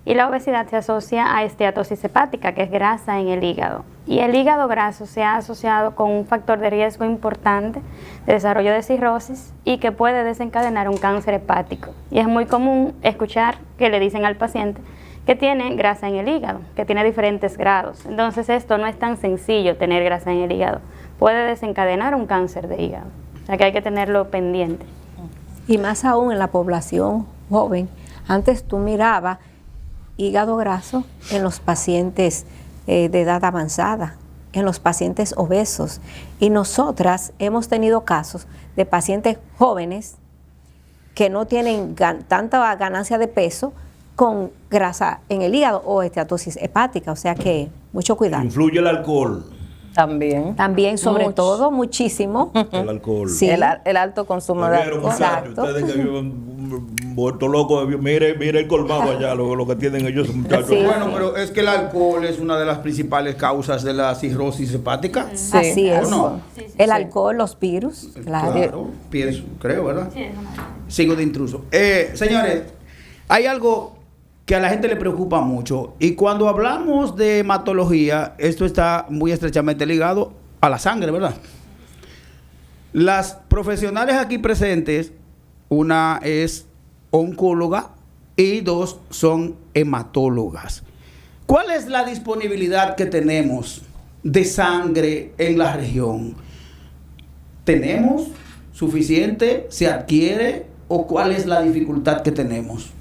Y la obesidad se asocia a esteatosis hepática, que es grasa en el hígado. Y el hígado graso se ha asociado con un factor de riesgo importante de desarrollo de cirrosis y que puede desencadenar un cáncer hepático. Y es muy común escuchar que le dicen al paciente que tiene grasa en el hígado, que tiene diferentes grados. Entonces esto no es tan sencillo, tener grasa en el hígado. Puede desencadenar un cáncer de hígado. O sea que hay que tenerlo pendiente. Y más aún en la población joven. Antes tú mirabas hígado graso en los pacientes de edad avanzada, en los pacientes obesos. Y nosotras hemos tenido casos de pacientes jóvenes que no tienen tanta ganancia de peso con grasa en el hígado o esteatosis hepática. O sea que mucho cuidado. Influye el alcohol. También, sobre todo, muchísimo. El alcohol. Sí. El alto consumo de alcohol. Exacto. Ustedes que viven vuelto loco, mire el colmado allá, lo que tienen ellos, muchachos. Sí. Bueno, pero es que el alcohol es una de las principales causas de la cirrosis hepática. Sí. Así es. ¿O no? El alcohol, los virus, claro. Claro, pienso, creo, ¿verdad? Sí, es una- Sigo de intruso. Señores, hay algo que a la gente le preocupa mucho. Y cuando hablamos de hematología, esto está muy estrechamente ligado a la sangre, ¿verdad? Las profesionales aquí presentes, una es oncóloga y dos son hematólogas. ¿Cuál es la disponibilidad que tenemos de sangre en la región? ¿Tenemos suficiente? ¿Se adquiere? ¿O cuál es la dificultad que tenemos?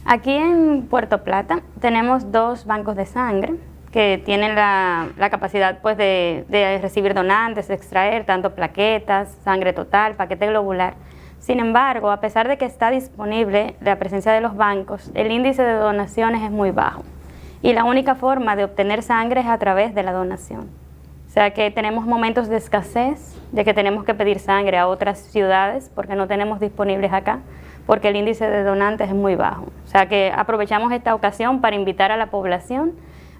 Aquí en Puerto Plata tenemos 2 bancos de sangre que tienen la capacidad pues de recibir donantes, de extraer tanto plaquetas, sangre total, paquete globular. Sin embargo, a pesar de que está disponible la presencia de los bancos, el índice de donaciones es muy bajo y la única forma de obtener sangre es a través de la donación. O sea que tenemos momentos de escasez, de que tenemos que pedir sangre a otras ciudades porque no tenemos disponibles acá, porque el índice de donantes es muy bajo. O sea que aprovechamos esta ocasión para invitar a la población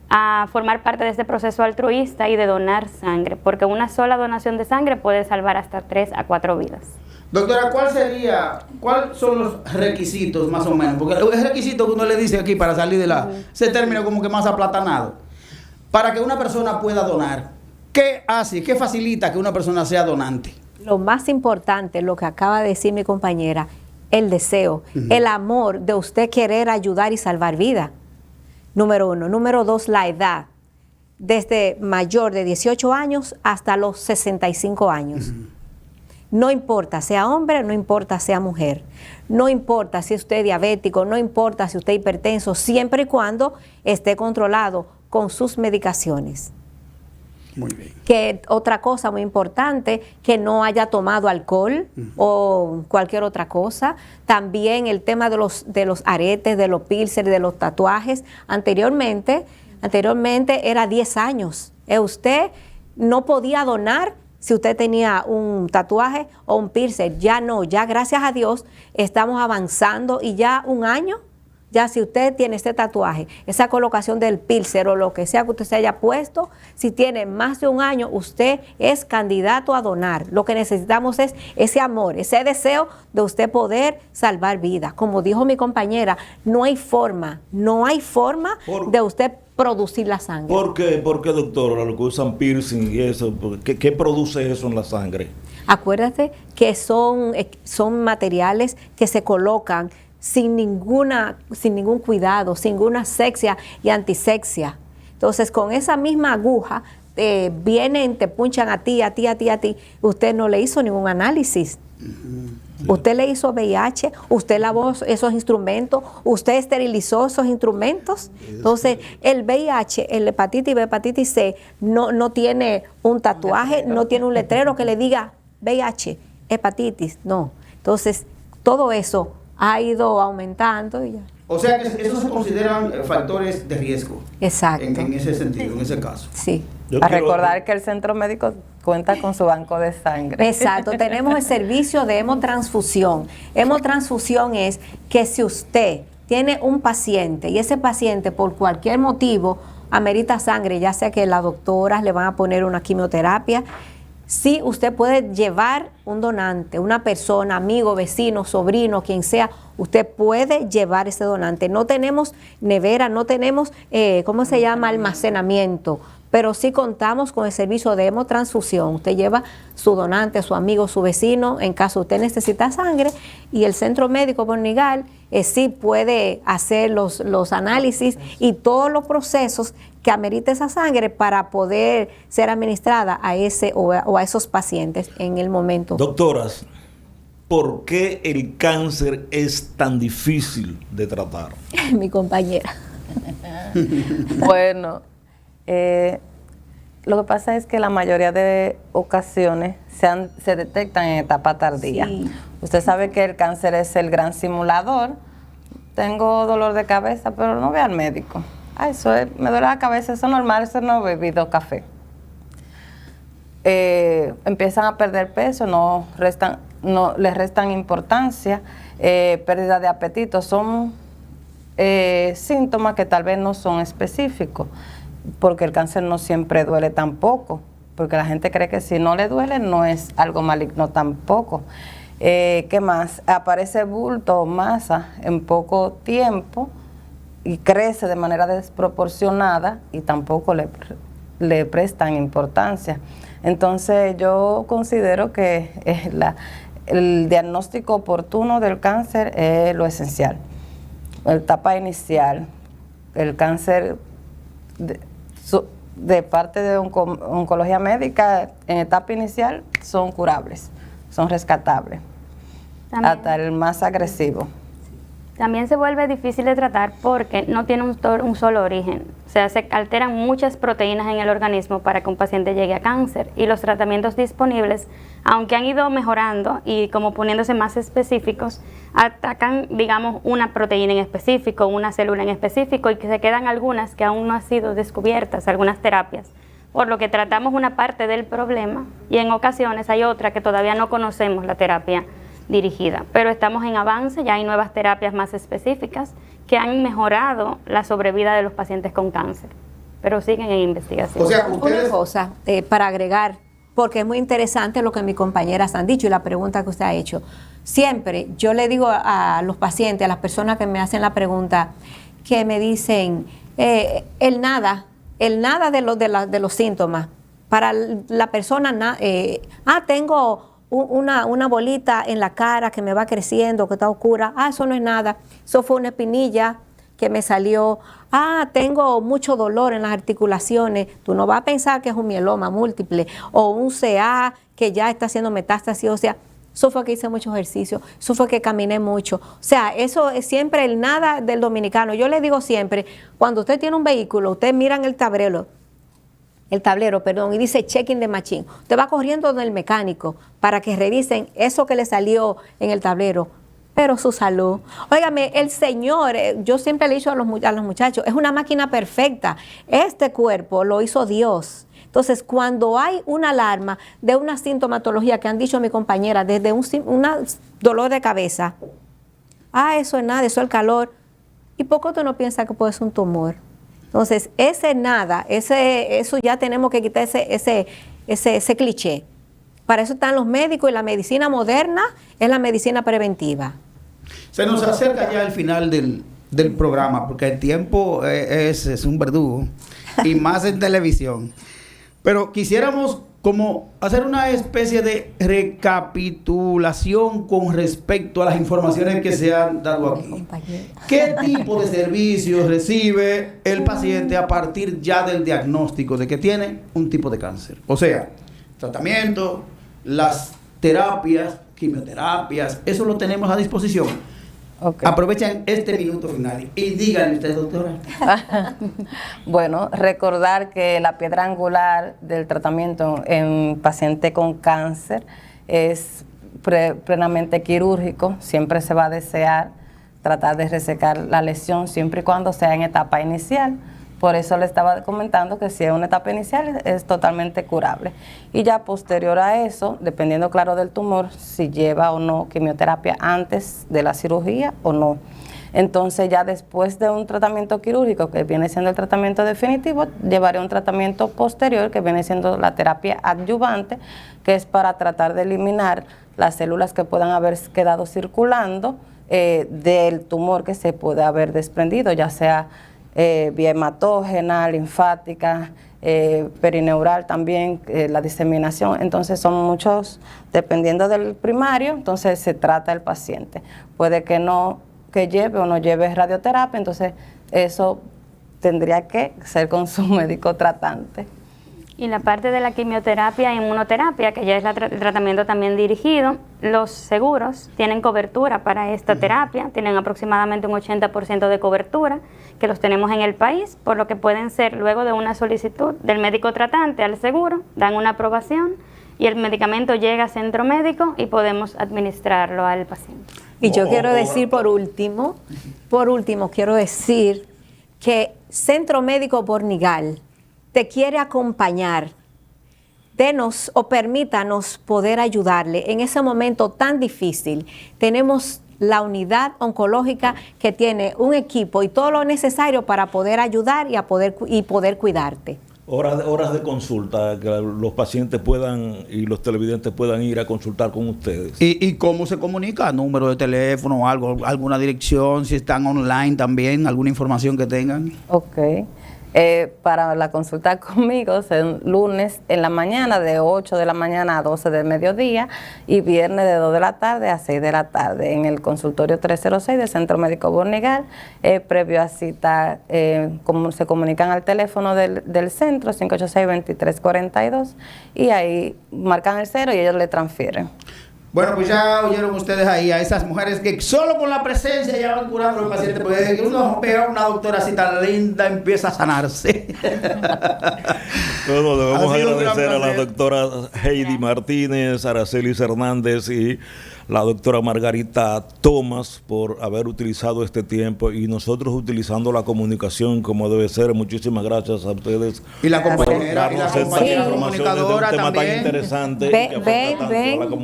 a formar parte de este proceso altruista y de donar sangre, porque una sola donación de sangre puede salvar hasta 3 a 4 vidas. Doctora, ¿cuáles son los requisitos más o menos? Porque es requisito que uno le dice aquí para salir de ese término como que más aplatanado. Para que una persona pueda donar, ¿qué hace, qué facilita que una persona sea donante? Lo más importante, lo que acaba de decir mi compañera, el deseo, el amor de usted querer ayudar y salvar vida. Número 1. Número 2, la edad. Desde mayor de 18 años hasta los 65 años. No importa sea hombre, no importa sea mujer. No importa si usted es diabético, no importa si usted es hipertenso, siempre y cuando esté controlado con sus medicaciones. Muy bien. Que otra cosa muy importante, que no haya tomado alcohol o cualquier otra cosa. También el tema de los aretes, de los piercings, de los tatuajes. Anteriormente era 10 años. Usted no podía donar si usted tenía un tatuaje o un piercing. Ya no, ya gracias a Dios estamos avanzando y ya un año. Ya si usted tiene este tatuaje, esa colocación del piercing o lo que sea que usted se haya puesto, si tiene más de un año, usted es candidato a donar. Lo que necesitamos es ese amor, ese deseo de usted poder salvar vidas. Como dijo mi compañera, no hay forma de usted producir la sangre. ¿Por qué, doctora, lo que usan piercing y eso? ¿Qué produce eso en la sangre? Acuérdate que son materiales que se colocan sin ningún cuidado, sin ninguna asepsia y antisepsia. Entonces, con esa misma aguja, vienen, te punchan a ti. Usted no le hizo ningún análisis. Usted le hizo VIH, usted lavó esos instrumentos, usted esterilizó esos instrumentos. Entonces, el VIH, el hepatitis B, hepatitis C, no tiene un tatuaje, no tiene un letrero que le diga VIH, hepatitis, no. Entonces, todo eso ha ido aumentando y ya. O sea que esos se consideran factores de riesgo. Exacto. En ese sentido, en ese caso. Sí. A recordar que el centro médico cuenta con su banco de sangre. Exacto, tenemos el servicio de hemotransfusión. Hemotransfusión es que si usted tiene un paciente y ese paciente por cualquier motivo amerita sangre, ya sea que las doctoras le van a poner una quimioterapia, sí, usted puede llevar un donante, una persona, amigo, vecino, sobrino, quien sea, usted puede llevar ese donante. No tenemos nevera, no tenemos, almacenamiento, pero sí contamos con el servicio de hemotransfusión. Usted lleva su donante, su amigo, su vecino, en caso usted necesita sangre, y el Centro Médico Bornigal sí puede hacer los análisis y todos los procesos que amerite esa sangre para poder ser administrada a ese o a esos pacientes en el momento. Doctoras, ¿por qué el cáncer es tan difícil de tratar? Mi compañera. Bueno, lo que pasa es que la mayoría de ocasiones se detectan en etapa tardía. Sí. Usted sabe que el cáncer es el gran simulador. Tengo dolor de cabeza, pero no voy al médico. Me duele la cabeza, eso es normal, eso no he bebido café. Empiezan a perder peso, no les restan importancia, pérdida de apetito, son síntomas que tal vez no son específicos, porque el cáncer no siempre duele tampoco, porque la gente cree que si no le duele no es algo maligno tampoco. ¿Qué más? Aparece bulto o masa en poco tiempo y crece de manera desproporcionada y tampoco le prestan importancia. Entonces yo considero que el diagnóstico oportuno del cáncer es lo esencial. La etapa inicial, el cáncer de parte de oncología médica en etapa inicial son curables, son rescatables, También. hasta el más agresivo. También se vuelve difícil de tratar porque no tiene un solo origen. O sea, se alteran muchas proteínas en el organismo para que un paciente llegue a cáncer. Y los tratamientos disponibles, aunque han ido mejorando y como poniéndose más específicos, atacan, digamos, una proteína en específico, una célula en específico, y que se quedan algunas que aún no han sido descubiertas, algunas terapias. Por lo que tratamos una parte del problema y en ocasiones hay otra que todavía no conocemos la terapia dirigida, pero estamos en avance, ya hay nuevas terapias más específicas que han mejorado la sobrevida de los pacientes con cáncer, pero siguen en investigación. O sea, Una ustedes... cosa para agregar, porque es muy interesante lo que mis compañeras han dicho y la pregunta que usted ha hecho. Siempre yo le digo a los pacientes, a las personas que me hacen la pregunta, que me dicen el nada de los síntomas. Para la persona, tengo una bolita en la cara que me va creciendo, que está oscura. Eso no es nada. Eso fue una espinilla que me salió. Tengo mucho dolor en las articulaciones. Tú no vas a pensar que es un mieloma múltiple o un CA que ya está haciendo metástasis. O sea, eso fue que hice mucho ejercicio. Eso fue que caminé mucho. O sea, eso es siempre el nada del dominicano. Yo le digo siempre, cuando usted tiene un vehículo, usted mira en el tablero, y dice checking the machine. Usted va corriendo del mecánico para que revisen eso que le salió en el tablero, pero su salud. Óigame, el Señor, yo siempre le he dicho a los muchachos, es una máquina perfecta. Este cuerpo lo hizo Dios. Entonces, cuando hay una alarma de una sintomatología que han dicho mi compañera, desde un dolor de cabeza, eso es nada, eso es el calor, y poco tú no piensas que puede ser un tumor. Entonces, eso ya tenemos que quitar ese cliché. Para eso están los médicos y la medicina moderna es la medicina preventiva. Se nos acerca ya el final del programa, porque el tiempo es un verdugo, y más en televisión. Pero quisiéramos como hacer una especie de recapitulación con respecto a las informaciones que se han dado aquí. ¿Qué tipo de servicios recibe el paciente a partir ya del diagnóstico de que tiene un tipo de cáncer? O sea, tratamiento, las terapias, quimioterapias, eso lo tenemos a disposición. Okay. Aprovechen este minuto final y díganme usted, doctora. Bueno, recordar que la piedra angular del tratamiento en paciente con cáncer es plenamente quirúrgico. Siempre se va a desear tratar de resecar la lesión siempre y cuando sea en etapa inicial. Por eso le estaba comentando que si es una etapa inicial es totalmente curable. Y ya posterior a eso, dependiendo claro del tumor, si lleva o no quimioterapia antes de la cirugía o no. Entonces ya después de un tratamiento quirúrgico, que viene siendo el tratamiento definitivo, llevaré un tratamiento posterior, que viene siendo la terapia adyuvante, que es para tratar de eliminar las células que puedan haber quedado circulando del tumor que se puede haber desprendido, ya sea vía hematógena, linfática, perineural también, la diseminación. Entonces son muchos, dependiendo del primario, entonces se trata el paciente. Puede que lleve o no lleve radioterapia, entonces eso tendría que ser con su médico tratante. Y la parte de la quimioterapia e inmunoterapia, que ya es el tratamiento también dirigido, los seguros tienen cobertura para esta terapia, tienen aproximadamente un 80% de cobertura, que los tenemos en el país, por lo que pueden ser luego de una solicitud del médico tratante al seguro, dan una aprobación y el medicamento llega a centro médico y podemos administrarlo al paciente. Y yo quiero decir por último, quiero decir que Centro Médico Bornigal te quiere acompañar. Denos o permítanos poder ayudarle en ese momento tan difícil. Tenemos la unidad oncológica que tiene un equipo y todo lo necesario para poder ayudar y poder cuidarte. Horas de consulta, que los pacientes puedan y los televidentes puedan ir a consultar con ustedes. ¿Y cómo se comunica? ¿Número de teléfono o algo, alguna dirección? Si están online también, alguna información que tengan. Ok. Para la consulta conmigo, lunes en la mañana de 8 de la mañana a 12 del mediodía y viernes de 2 de la tarde a 6 de la tarde en el consultorio 306 del Centro Médico Bornigal. Previo a cita, se comunican al teléfono del centro 586-2342 y ahí marcan el 0 y ellos le transfieren. Bueno, pues ya oyeron ustedes ahí a esas mujeres que solo con la presencia ya van curando a los pacientes, porque uno pega a una doctora así tan linda, empieza a sanarse. Bueno, debemos agradecer a la doctora Heidi Martínez, Aracelis Hernández y la doctora Margarita Thomas por haber utilizado este tiempo y nosotros utilizando la comunicación como debe ser. Muchísimas gracias a ustedes. Y la compañera comunicadora de un tema también. tan interesante.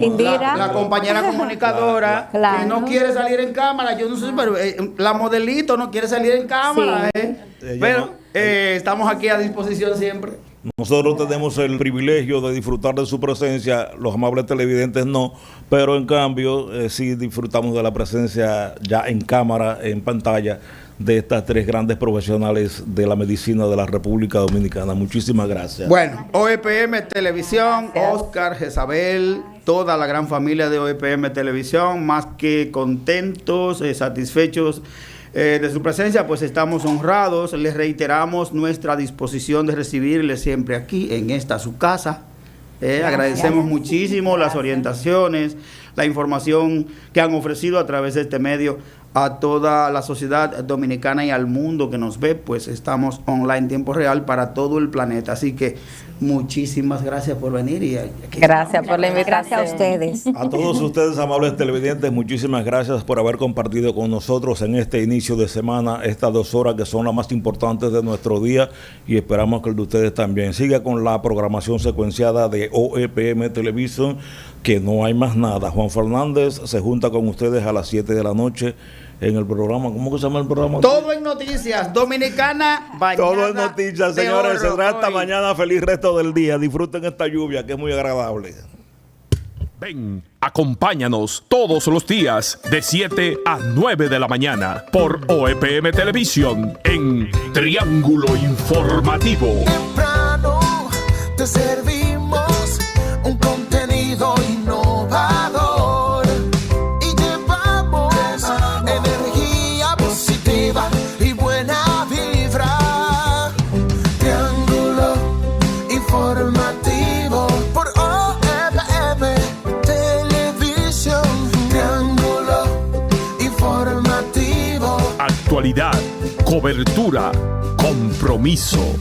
Indira. La compañera comunicadora que no quiere salir en cámara. Yo no sé, pero la modelito no quiere salir en cámara. Sí. Pero estamos aquí a disposición siempre. Nosotros tenemos el privilegio de disfrutar de su presencia, los amables televidentes no, pero en cambio sí disfrutamos de la presencia ya en cámara, en pantalla, de estas tres grandes profesionales de la medicina de la República Dominicana. Muchísimas gracias. Bueno, OEPM Televisión, Oscar, Jezabel, toda la gran familia de OEPM Televisión, más que contentos, satisfechos de su presencia, pues estamos honrados. Les reiteramos nuestra disposición de recibirles siempre aquí en esta su casa. Agradecemos muchísimo las orientaciones, la información que han ofrecido a través de este medio a toda la sociedad dominicana y al mundo que nos ve, pues estamos online en tiempo real para todo el planeta. Así que muchísimas gracias por venir. Y gracias por la invitación. Gracias a ustedes. A todos ustedes, amables televidentes, muchísimas gracias por haber compartido con nosotros en este inicio de semana estas 2 horas que son las más importantes de nuestro día y esperamos que el de ustedes también. Siga con la programación secuenciada de OEPM Televisión, que no hay más nada. Juan Fernández se junta con ustedes a las 7 de la noche en el programa. ¿Cómo que se llama el programa? Todo en noticias, Dominicana Bañada. Todo en noticias, señores. Se trata mañana. Feliz resto del día. Disfruten esta lluvia que es muy agradable. Ven, acompáñanos todos los días de 7 a 9 de la mañana por OEPM Televisión en Triángulo Informativo. Temprano te servimos un contenido innovador y llevamos energía positiva y buena vibra. Triángulo Informativo por OEPM Televisión. Triángulo Informativo. Actualidad, cobertura, compromiso.